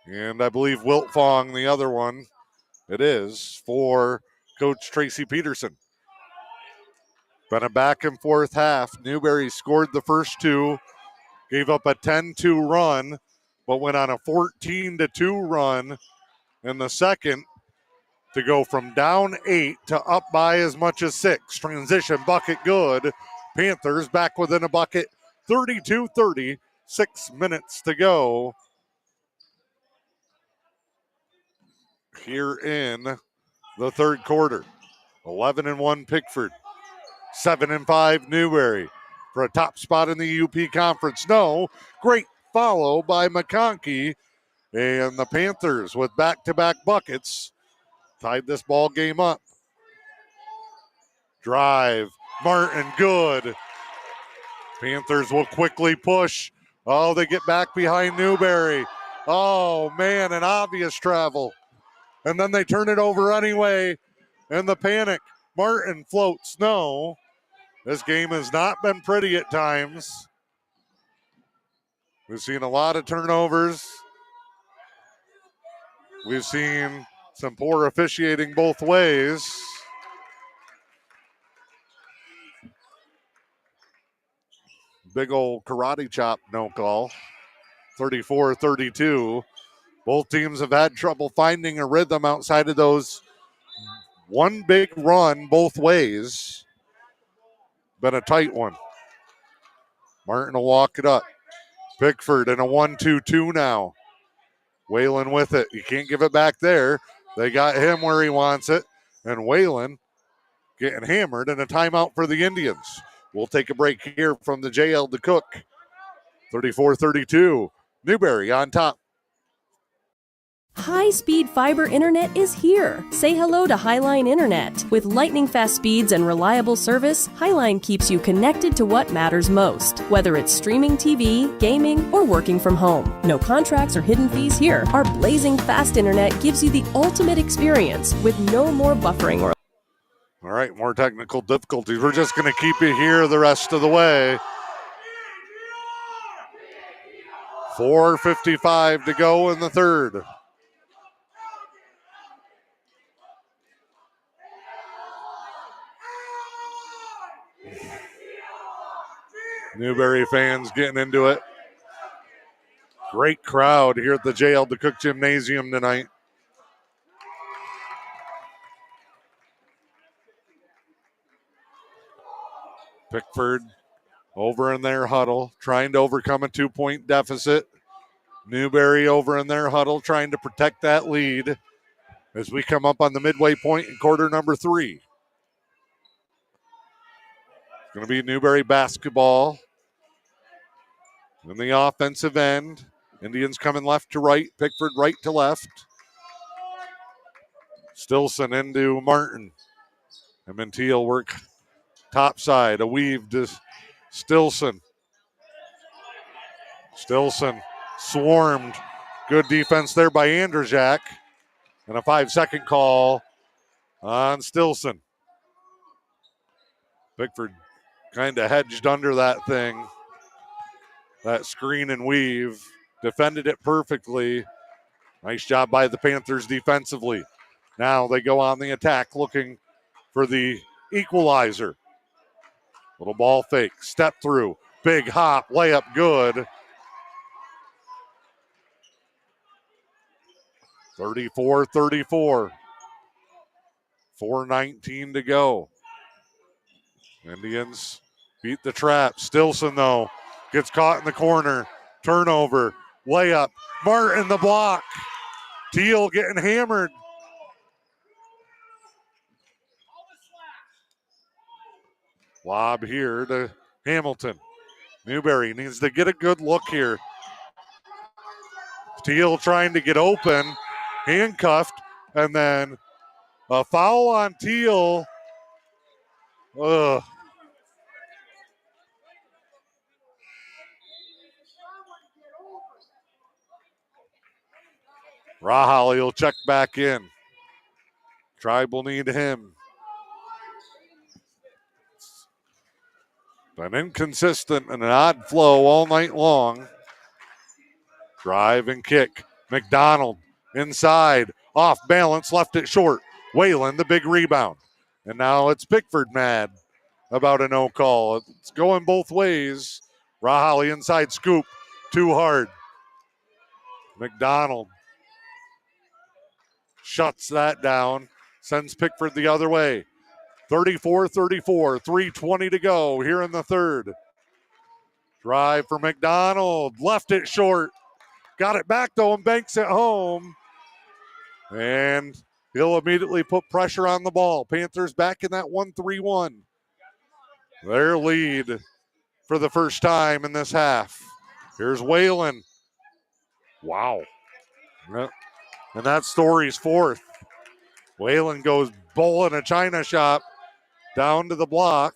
and I believe Wilt Fong, the other one. It is for Coach Tracy Peterson. Been a back and forth half. Newberry scored the first two, gave up a 10-2 run, but went on a 14-2 run in the second to go from down 8 to up by as much as 6. Transition bucket good. Panthers back within a bucket, 32-30, 6 minutes to go here in the third quarter. 11-1 Pickford, 7-5 Newberry for a top spot in the E.U.P Conference. No, great follow by McConkey, and the Panthers with back-to-back buckets tied this ball game up. Drive, Martin, good. Panthers will quickly push. Oh, they get back behind Newberry. Oh, man, an obvious travel. And then they turn it over anyway, and the panic. Martin floats, no. This game has not been pretty at times. We've seen a lot of turnovers. We've seen some poor officiating both ways. Big old karate chop, no call. 34-32. Both teams have had trouble finding a rhythm outside of those one big run both ways. Been a tight one. Martin will walk it up. Pickford in a 1-2-2 now. Whalen with it. He can't give it back there. They got him where he wants it. And Whalen getting hammered, and a timeout for the Indians. We'll take a break here from the JL to Cook. 34-32. Newberry on top. High-speed fiber internet is here. Say hello to Highline Internet. With lightning-fast speeds and reliable service, Highline keeps you connected to what matters most. Whether it's streaming TV, gaming, or working from home. No contracts or hidden fees here. Our blazing fast internet gives you the ultimate experience with no more buffering or... All right, more technical difficulties. We're just going to keep you here the rest of the way. 4:55 to go in the third. Newberry fans getting into it. Great crowd here at the JL DeCook Gymnasium tonight. Pickford over in their huddle, trying to overcome a 2-point deficit. Newberry over in their huddle, trying to protect that lead as we come up on the midway point in quarter number 3. It's going to be Newberry basketball in the offensive end. Indians coming left to right, Pickford right to left. Stilson into Martin. And then Teal work top side, a weave to Stilson. Stilson swarmed. Good defense there by Andrzejak. And a 5-second call on Stilson. Pickford kind of hedged under that thing. That screen and weave. Defended it perfectly. Nice job by the Panthers defensively. Now they go on the attack looking for the equalizer. Little ball fake. Step through. Big hop. Layup good. 34-34. 4:19 to go. Indians beat the trap. Stilson, though, gets caught in the corner. Turnover. Layup. Martin the block. Teal getting hammered. Lob here to Hamilton. Newberry needs to get a good look here. Teal trying to get open, handcuffed, and then a foul on Teal. Ugh. Rahali will check back in. Tribe will need him. Been inconsistent and an odd flow all night long. Drive and kick. McDonald inside, off balance, left it short. Whalen, the big rebound. And now it's Pickford mad about a no call. It's going both ways. Rahali inside scoop, too hard. McDonald shuts that down, sends Pickford the other way. 34-34, 3:20 to go here in the third. Drive for McDonald, left it short. Got it back though and banks it home. And he'll immediately put pressure on the ball. Panthers back in that 1-3-1. Their lead for the first time in this half. Here's Whalen. Wow. And that's Story's fourth. Whalen goes bull in a china shop down to the block.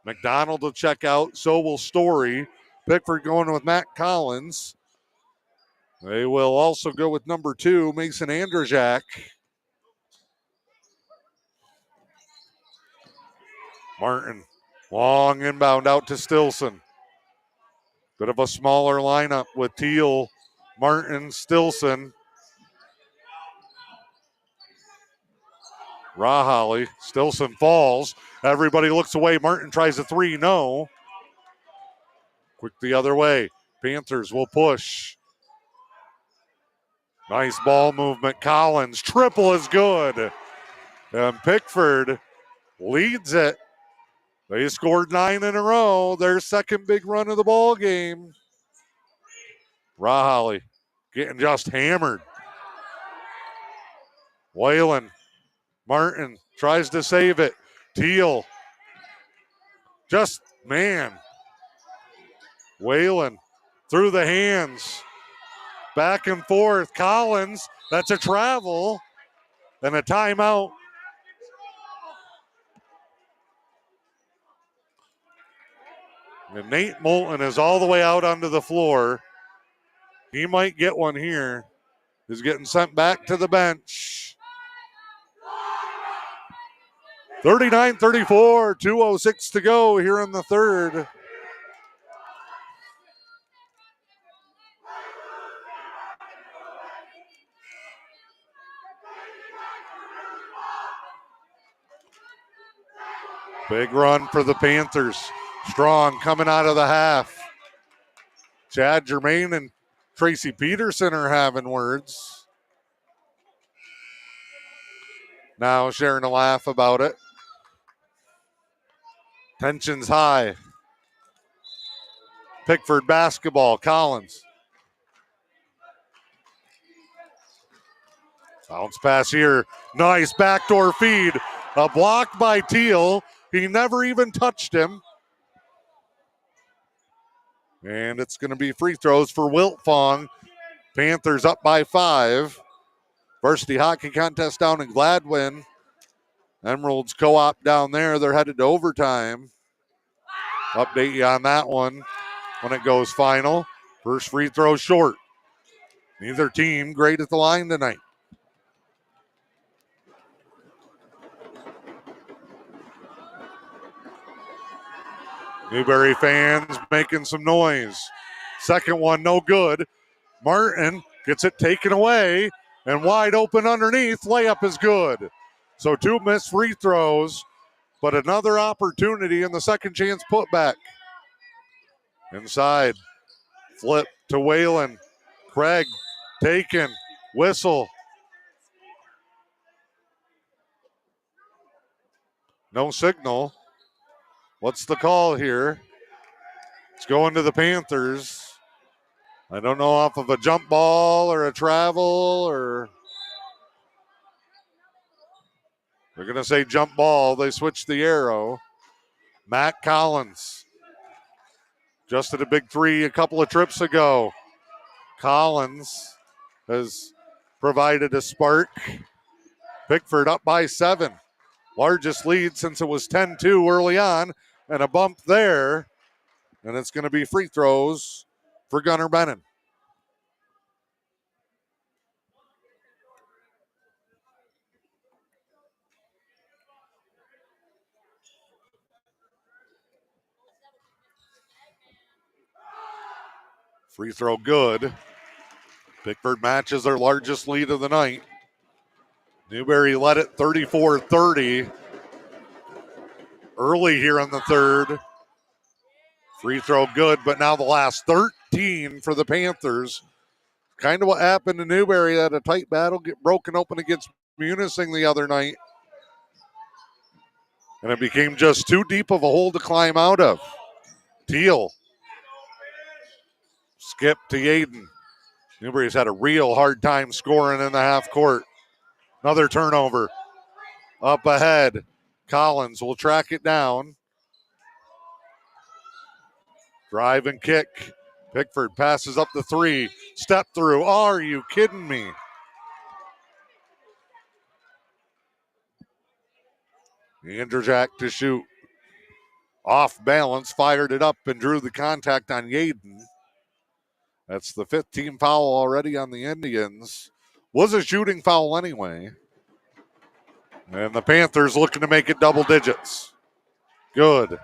McDonald will check out. So will Story. Pickford going with Matt Collins. They will also go with number 2, Mason Andrzejak. Martin, long inbound out to Stilson. Bit of a smaller lineup with Teal, Martin, Stilson. Rahali, Stilson falls. Everybody looks away. Martin tries a 3, no. Quick the other way. Panthers will push. Nice ball movement. Collins, triple is good. And Pickford leads it. They scored 9 in a row. Their second big run of the ball game. Rahali getting just hammered. Whalen, Martin tries to save it. Teal, just, man. Whalen through the hands. Back and forth. Collins, that's a travel and a timeout. And Nate Moulton is all the way out onto the floor. He might get one here. He's getting sent back to the bench. 39-34, 2:06 to go here in the third. Big run for the Panthers. Strong coming out of the half. Chad Germain and Tracy Peterson are having words. Now sharing a laugh about it. Tension's high. Pickford basketball. Collins. Bounce pass here. Nice backdoor feed. A block by Teal. He never even touched him. And it's going to be free throws for Wiltfong. Panthers up by 5. Varsity hockey contest down in Gladwin. Emeralds co-op down there. They're headed to overtime. Update you on that one when it goes final. First free throw short. Neither team great at the line tonight. Newberry fans making some noise. Second one, no good. Martin gets it taken away and wide open underneath. Layup is good. So 2 missed free throws, but another opportunity in the second chance putback. Inside, flip to Whalen. Craig taken, whistle. No signal. What's the call here? It's going to the Panthers. I don't know, off of a jump ball or a travel or... They're going to say jump ball. They switched the arrow. Matt Collins just at a big 3 a couple of trips ago. Collins has provided a spark. Pickford up by 7. Largest lead since it was 10-2 early on, and a bump there. And it's going to be free throws for Gunnar Bennon. Free throw good. Pickford matches their largest lead of the night. Newberry led it 34-30 early here in the third. Free throw good, but now the last 13 for the Panthers. Kind of what happened to Newberry. Had a tight battle, get broken open against Munising the other night. And it became just too deep of a hole to climb out of. Teal. Skip to Yaden. Newberry's had a real hard time scoring in the half court. Another turnover. Up ahead. Collins will track it down. Drive and kick. Pickford passes up the 3. Step through. Oh, are you kidding me? Andrzejak to shoot. Off balance, fired it up and drew the contact on Yaden. That's the 5th team foul already on the Indians. Was a shooting foul anyway. And the Panthers looking to make it double digits. Good.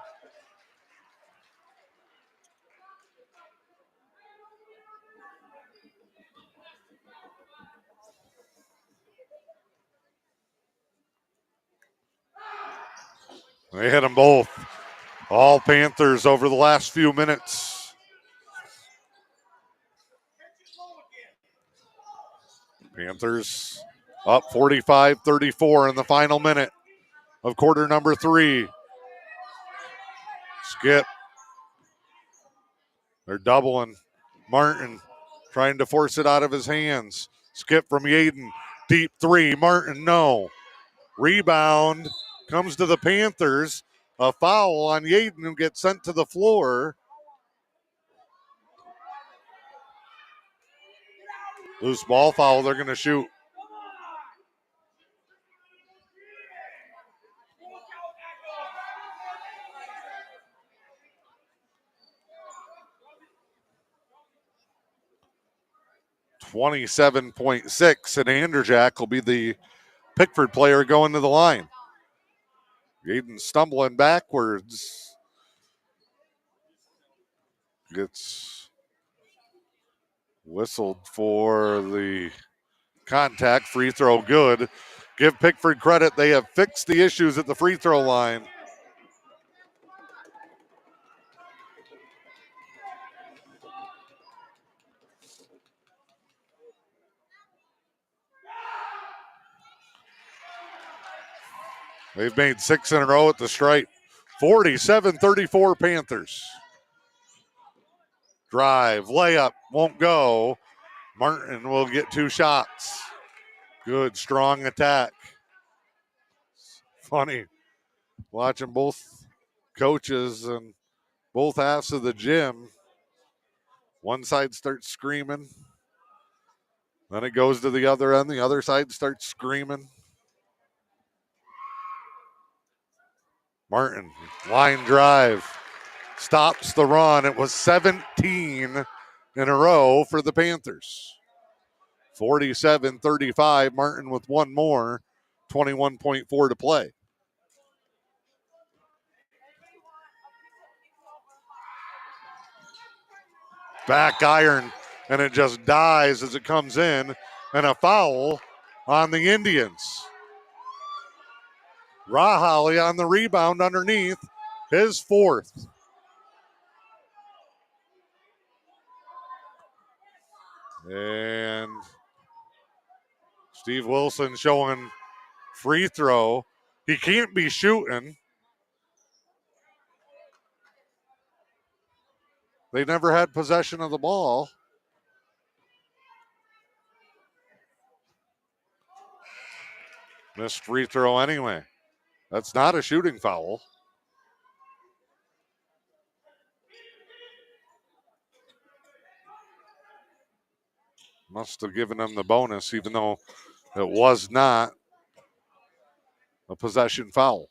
They hit them both. All Panthers over the last few minutes. Panthers up 45-34 in the final minute of quarter number 3. Skip. They're doubling. Martin trying to force it out of his hands. Skip from Yaden. Deep 3. Martin, no. Rebound comes to the Panthers. A foul on Yaden, who gets sent to the floor. Loose ball foul, they're going to shoot. .6, and Andrzejak will be the Pickford player going to the line. Yaden stumbling backwards. Gets whistled for the contact. Free throw good. Give Pickford credit. They have fixed the issues at the free throw line. They've made 6 in a row at the stripe. 47-34 Panthers. Drive, layup, won't go. Martin will get 2 shots. Good, strong attack. Funny watching both coaches and both halves of the gym. One side starts screaming. Then it goes to the other end. The other side starts screaming. Martin, line drive. Stops the run. It was 17 in a row for the Panthers. 47-35. Martin with one more. 21.4 to play. Back iron, and it just dies as it comes in. And a foul on the Indians. Rahali on the rebound underneath. His 4th. And Steve Wilson showing free throw. He can't be shooting. They never had possession of the ball. Missed free throw anyway. That's not a shooting foul. Must have given them the bonus, even though it was not a possession foul.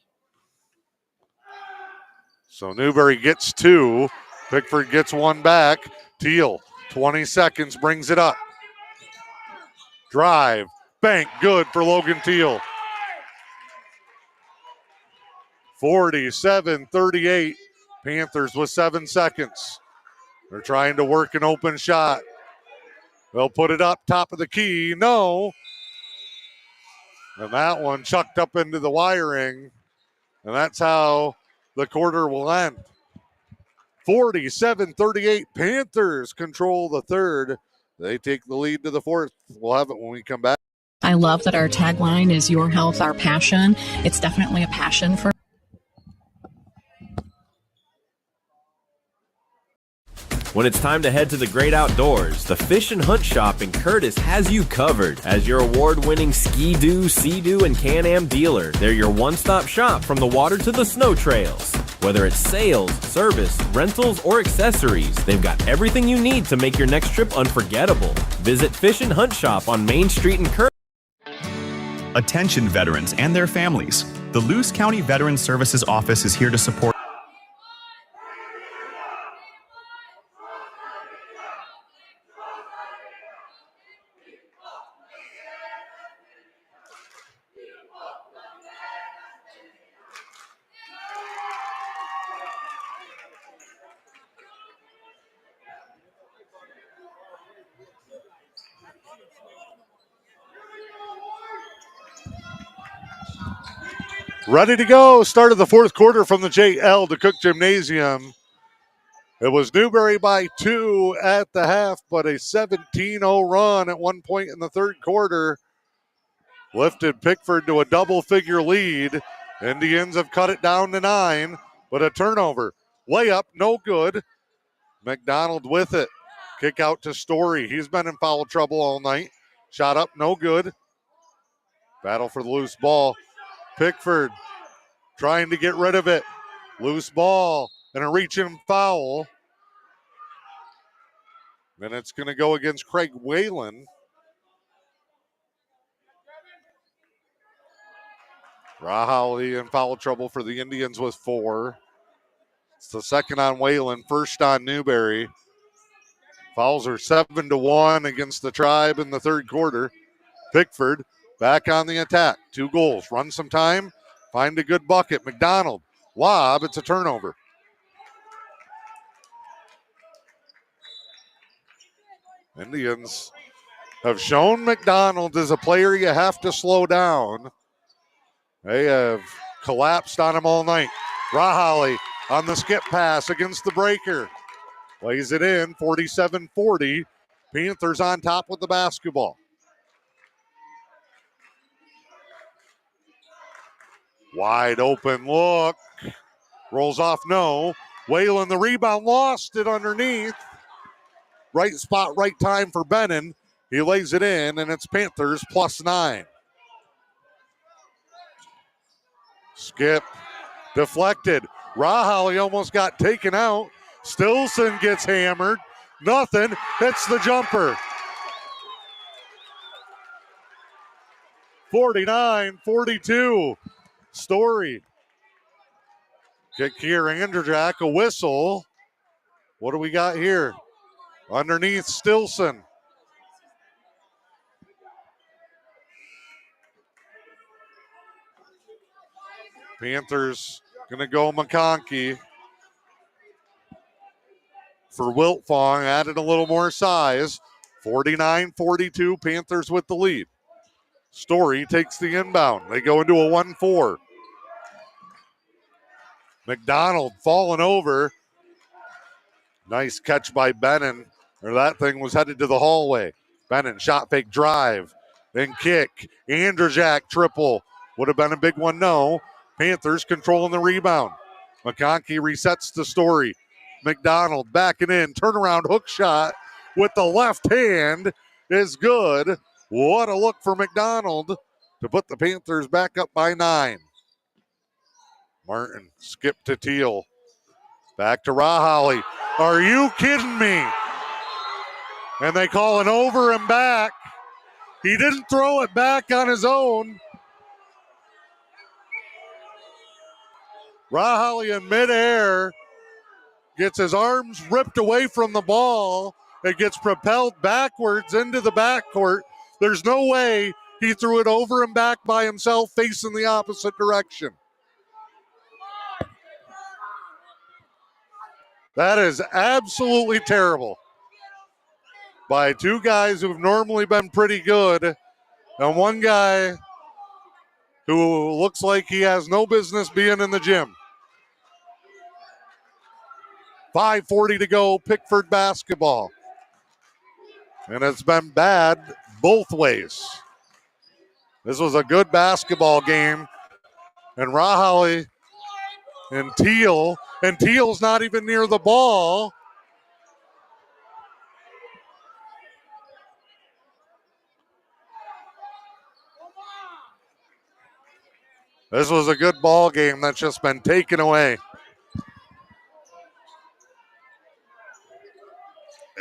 So Newberry gets 2. Pickford gets 1 back. Teal, 20 seconds, brings it up. Drive, bank, good for Logan Teal. 47-38. Panthers with 7 seconds. They're trying to work an open shot. They'll put it up top of the key. No. And that one chucked up into the wiring. And that's how the quarter will end. 47-38. Panthers control the third. They take the lead to the fourth. We'll have it when we come back. I love that our tagline is Your Health, Our Passion. It's definitely a passion for When it's time to head to the great outdoors, the Fish and Hunt Shop in Curtis has you covered. As your award-winning Ski-Doo, Sea-Doo, and Can-Am dealer, they're your one-stop shop from the water to the snow trails. Whether it's sales, service, rentals, or accessories, they've got everything you need to make your next trip unforgettable. Visit Fish and Hunt Shop on Main Street in Curtis. Attention veterans and their families. The Luce County Veterans Services Office is here to support. Ready to go. Start of the fourth quarter from the JL DeCook Gymnasium. It was Newberry by 2 at the half, but a 17-0 run at one point in the third quarter lifted Pickford to a double-figure lead. Indians have cut it down to 9, but a turnover. Layup, no good. McDonald with it. Kick out to Story. He's been in foul trouble all night. Shot up, no good. Battle for the loose ball. Pickford trying to get rid of it. Loose ball and a reaching foul. Then it's going to go against Craig Whalen. Rahali in foul trouble for the Indians with 4. It's the second on Whalen, first on Newberry. Fouls are 7-1 against the Tribe in the third quarter. Pickford back on the attack. 2 goals. Run some time. Find a good bucket. McDonald. Lob. It's a turnover. Indians have shown McDonald is a player you have to slow down. They have collapsed on him all night. Rahali on the skip pass against the breaker. Lays it in, 47-40. Panthers on top with the basketball. Wide open look. Rolls off, no. Whalen the rebound, lost it underneath. Right spot, right time for Bennon. He lays it in, and it's Panthers +9. Skip, deflected. Rahali almost got taken out. Stilson gets hammered. Nothing, hits the jumper. 49-42. Story. Kick here, Andrzejak, a whistle. What do we got here? Underneath Stilson. Panthers gonna go McConkey. For Wiltfong, added a little more size. 49-42, Panthers with the lead. Story takes the inbound. They go into a 1-4. McDonald falling over. Nice catch by Bennon. Or that thing was headed to the hallway. Bennon, shot fake drive. Then kick. Andrzejak triple. Would have been a big one, no. Panthers controlling the rebound. McConkey resets the Story. McDonald backing in. Turnaround hook shot with the left hand is good. What a look for McDonald to put the Panthers back up by 9. Martin, skip to Teal. Back to Rahali. Are you kidding me? And they call an over and back. He didn't throw it back on his own. Rahali in midair gets his arms ripped away from the ball. It gets propelled backwards into the backcourt. There's no way he threw it over and back by himself facing the opposite direction. That is absolutely terrible by two guys who've normally been pretty good, and one guy who looks like he has no business being in the gym. 5:40 to go, Pickford basketball. And it's been bad both ways. This was a good basketball game. And Rahali and Teal's not even near the ball. This was a good ball game that's just been taken away.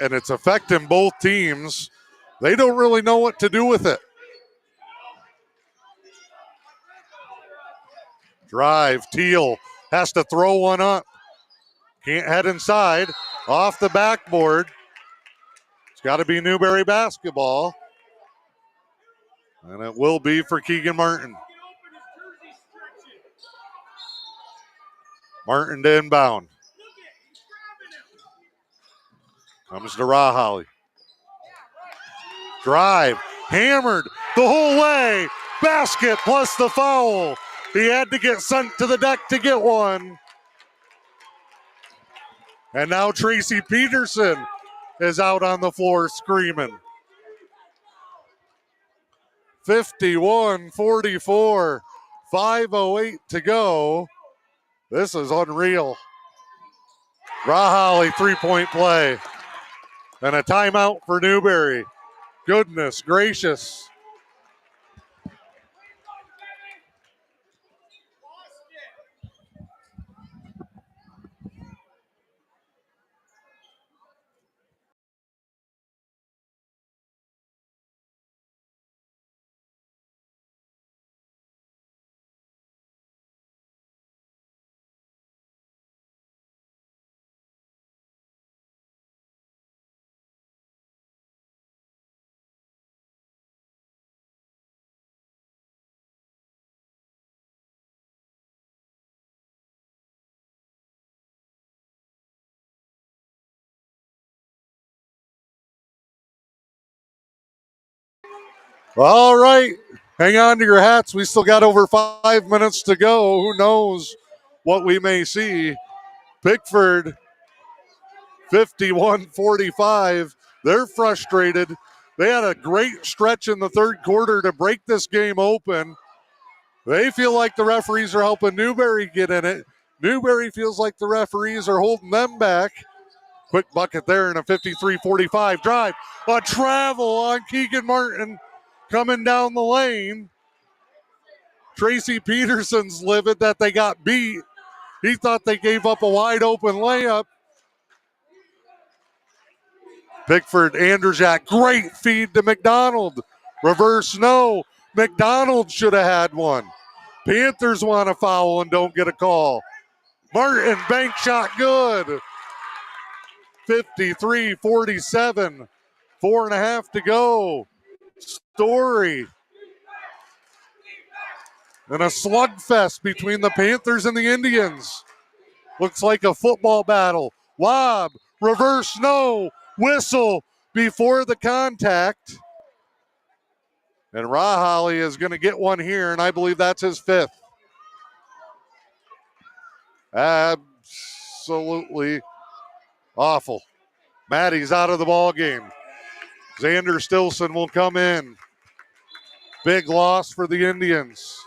And it's affecting both teams. They don't really know what to do with it. Drive, Teal has to throw one up. Can't head inside, off the backboard. It's got to be Newberry basketball. And it will be for Keegan Martin. Martin to inbound. Comes to Rahali. Drive, hammered the whole way. Basket plus the foul. He had to get sent to the deck to get one. And now Tracy Peterson is out on the floor screaming. 51-44, 5:08 to go. This is unreal. Rahali three-point play. And a timeout for Newberry. Goodness gracious. All right, hang on to your hats. We still got over 5 minutes to go. Who knows what we may see. Pickford, 51-45. They're frustrated. They had a great stretch in the third quarter to break this game open. They feel like the referees are helping Newberry get in it. Newberry feels like the referees are holding them back. Quick bucket there in a 53-45 drive. A travel on Keegan Martin coming down the lane. Tracy Peterson's livid that they got beat. He thought they gave up a wide open layup. Pickford, Anderjack, great feed to McDonald. Reverse no. McDonald should have had one. Panthers want a foul and don't get a call. Martin, bank shot good. 53-47. 4.5 to go. Story. And a slugfest between the Panthers and the Indians. Looks like a football battle. Lob, reverse no, whistle before the contact. And Rahali is going to get one here, and I believe that's his fifth. Absolutely awful. Maddie's out of the ball game. Xander Stilson will come in. Big loss for the Indians.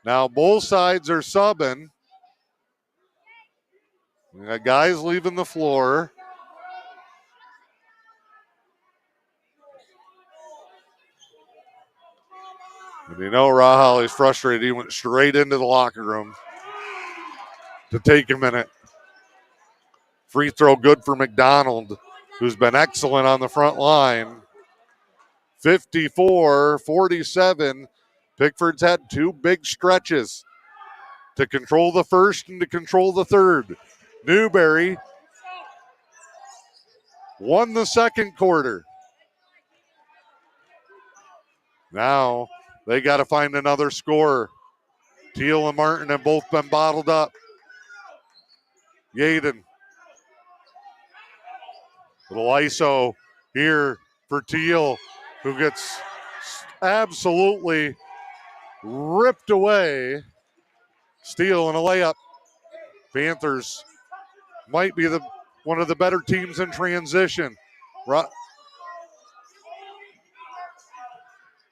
Now both sides are subbing. We got guys leaving the floor. And you know Rahali's frustrated. He went straight into the locker room to take a minute. Free throw good for McDonald. who's been excellent on the front line. 54-47. Pickford's had two big stretches to control the first and to control the third. Newberry won the second quarter. Now they got to find another scorer. Teal and Martin have both been bottled up. Yaden. Little ISO here for Teal, who gets absolutely ripped away. Steal and a layup. Panthers might be one of the better teams in transition.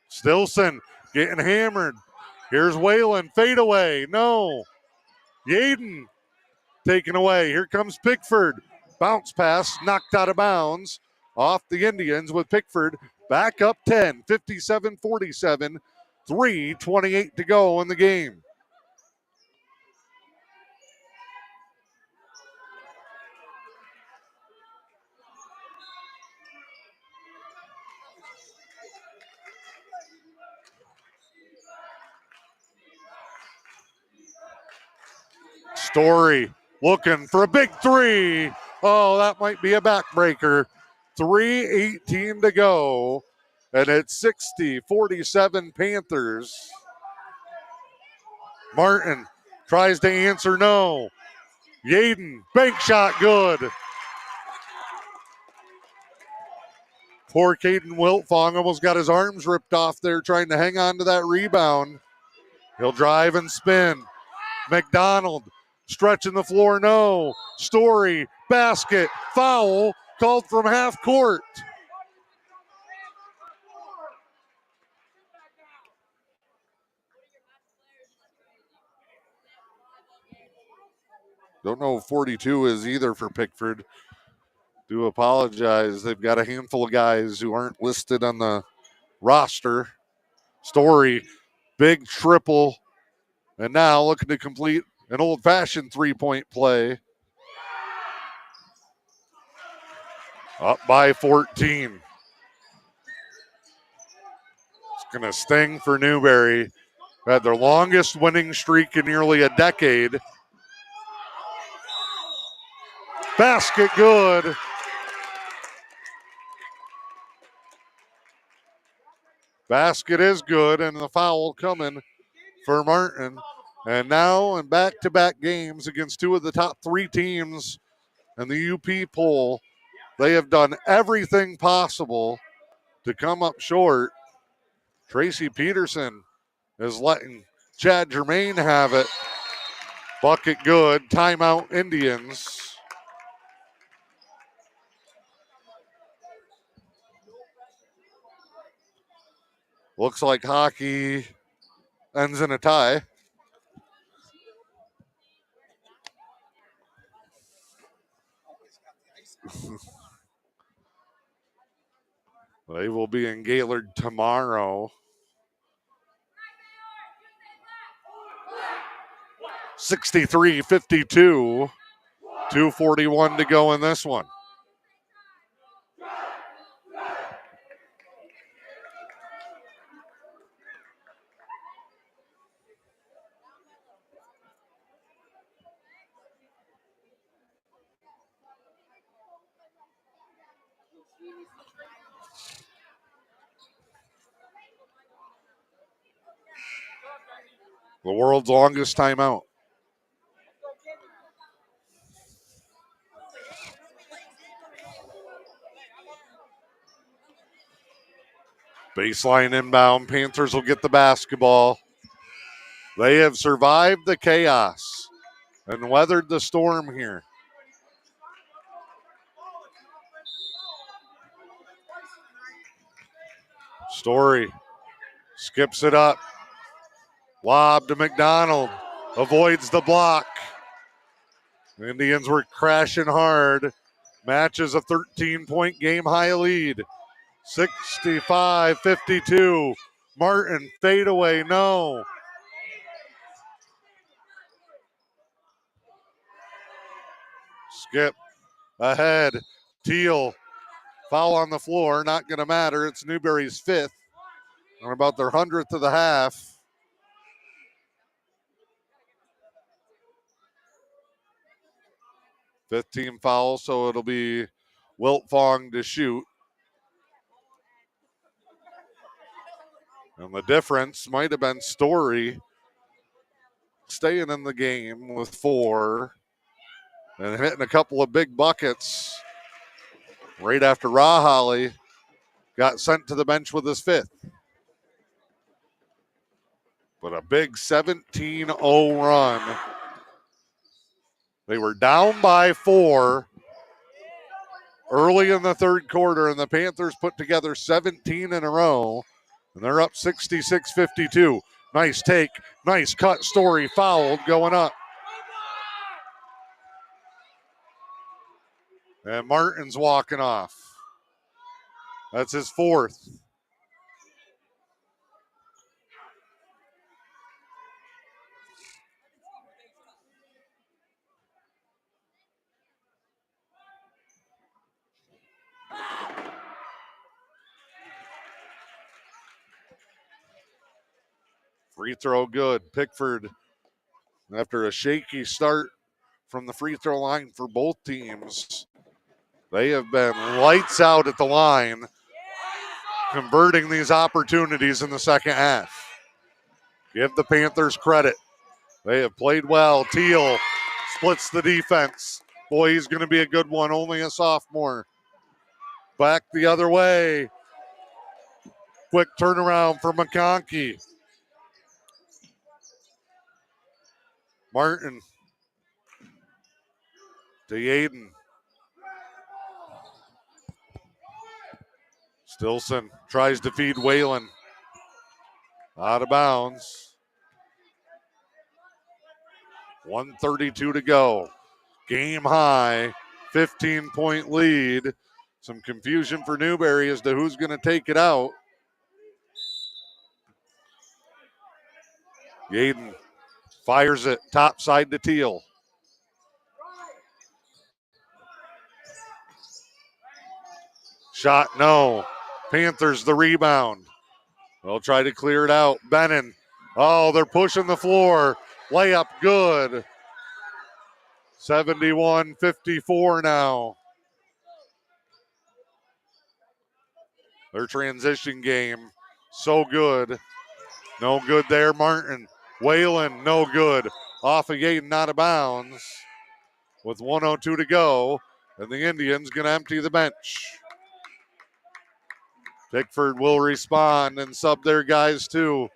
Stilson getting hammered. Here's Whalen, fade away. No. Yaden taken away. Here comes Pickford. Bounce pass knocked out of bounds off the Indians with Pickford back up 10, 57-47, 3:28 to go in the game. Story looking for a big three. Oh, that might be a backbreaker. 3:18 to go, and it's 60-47 Panthers. Martin tries to answer, no. Yaden, bank shot, good. Poor Caden Wiltfong almost got his arms ripped off there trying to hang on to that rebound. He'll drive and spin. McDonald stretching the floor, no. Story, basket, foul, called from half court. Don't know if 42 is either for Pickford. Do apologize. They've got a handful of guys who aren't listed on the roster. Story, big triple, and now looking to complete an old-fashioned three-point play. Up by 14. It's going to sting for Newberry. Had their longest winning streak in nearly a decade. Basket good. Basket is good, and the foul coming for Martin. And now in back-to-back games against two of the top three teams in the E.U.P poll, they have done everything possible to come up short. Tracy Peterson is letting Chad Germain have it. Bucket good. Timeout Indians. Looks like hockey ends in a tie. They will be in Gaylord tomorrow. 63-52. 2:41 to go in this one. The world's longest timeout. Baseline inbound. Panthers will get the basketball. They have survived the chaos and weathered the storm here. Story skips it up. Lob to McDonald. Avoids the block. The Indians were crashing hard. Matches a 13-point game-high lead. 65-52. Martin, fadeaway, no. Skip ahead. Teal Foul on the floor, not going to matter. It's Newberry's 5th. On about their 100th of the half. Fifth team foul, so it'll be Wiltfong to shoot. And the difference might have been Story staying in the game with 4 and hitting a couple of big buckets right after Rahali got sent to the bench with his 5th. But a big 17-0 run. They were down by 4 early in the third quarter, and the Panthers put together 17 in a row, and they're up 66-52. Nice take, nice cut. Story fouled going up. And Martin's walking off. That's his 4th. Free throw good. Pickford, after a shaky start from the free throw line for both teams, they have been lights out at the line, converting these opportunities in the second half. Give the Panthers credit. They have played well. Teal splits the defense. Boy, he's going to be a good one, only a sophomore. Back the other way. Quick turnaround for McConkey. Martin to Yaden. Stilson tries to feed Whalen. Out of bounds. 1:32 to go. Game high, 15-point lead. Some confusion for Newberry as to who's going to take it out. Yaden fires it top side to Teal. Shot no. Panthers the rebound. They'll try to clear it out. Bennon. Oh, they're pushing the floor. Layup good. 71-54 now. Their transition game, so good. No good there, Martin. Whalen, no good. Off of Yaden, out of bounds. With 1:02 to go, and the Indians going to empty the bench. Pickford will respond and sub their guys too.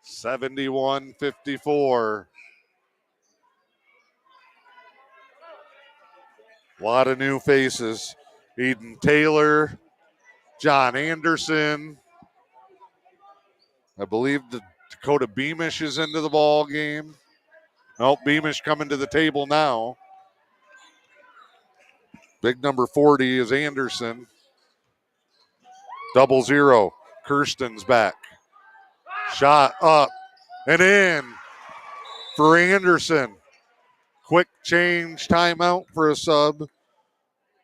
71-54. A lot of new faces. Eden Taylor, John Anderson. I believe Dakota Beamish is into the ball game. Nope, Beamish coming to the table now. Big number 40 is Anderson. 0-0. Kirsten's back. Shot up and in for Anderson. Quick change timeout for a sub.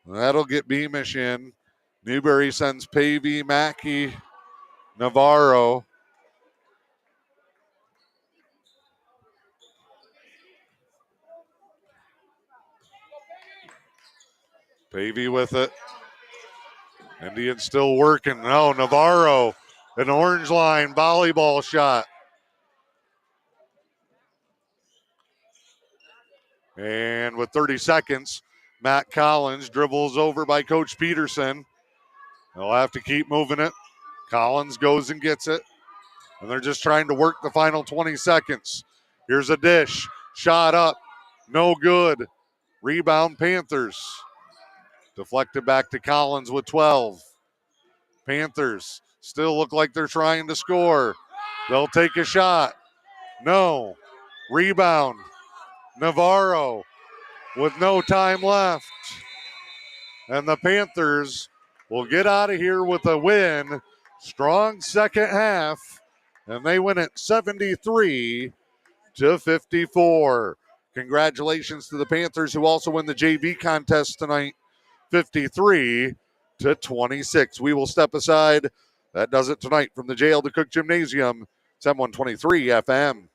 That'll get Beamish in. Newberry sends Pavey, Mackey, Navarro. Pavey with it. Indians still working. No, Navarro, an orange line volleyball shot. And with 30 seconds, Matt Collins dribbles over by Coach Peterson. They'll have to keep moving it. Collins goes and gets it. And they're just trying to work the final 20 seconds. Here's a dish. Shot up. No good. Rebound Panthers. Deflected back to Collins with 12. Panthers still look like they're trying to score. They'll take a shot. No. Rebound. Navarro with no time left. And the Panthers will get out of here with a win. Strong second half. And they win it 73-54. Congratulations to the Panthers, who also win the JV contest tonight, 53-26. We will step aside. That does it tonight from the JL to Cook Gymnasium. It's M123 FM.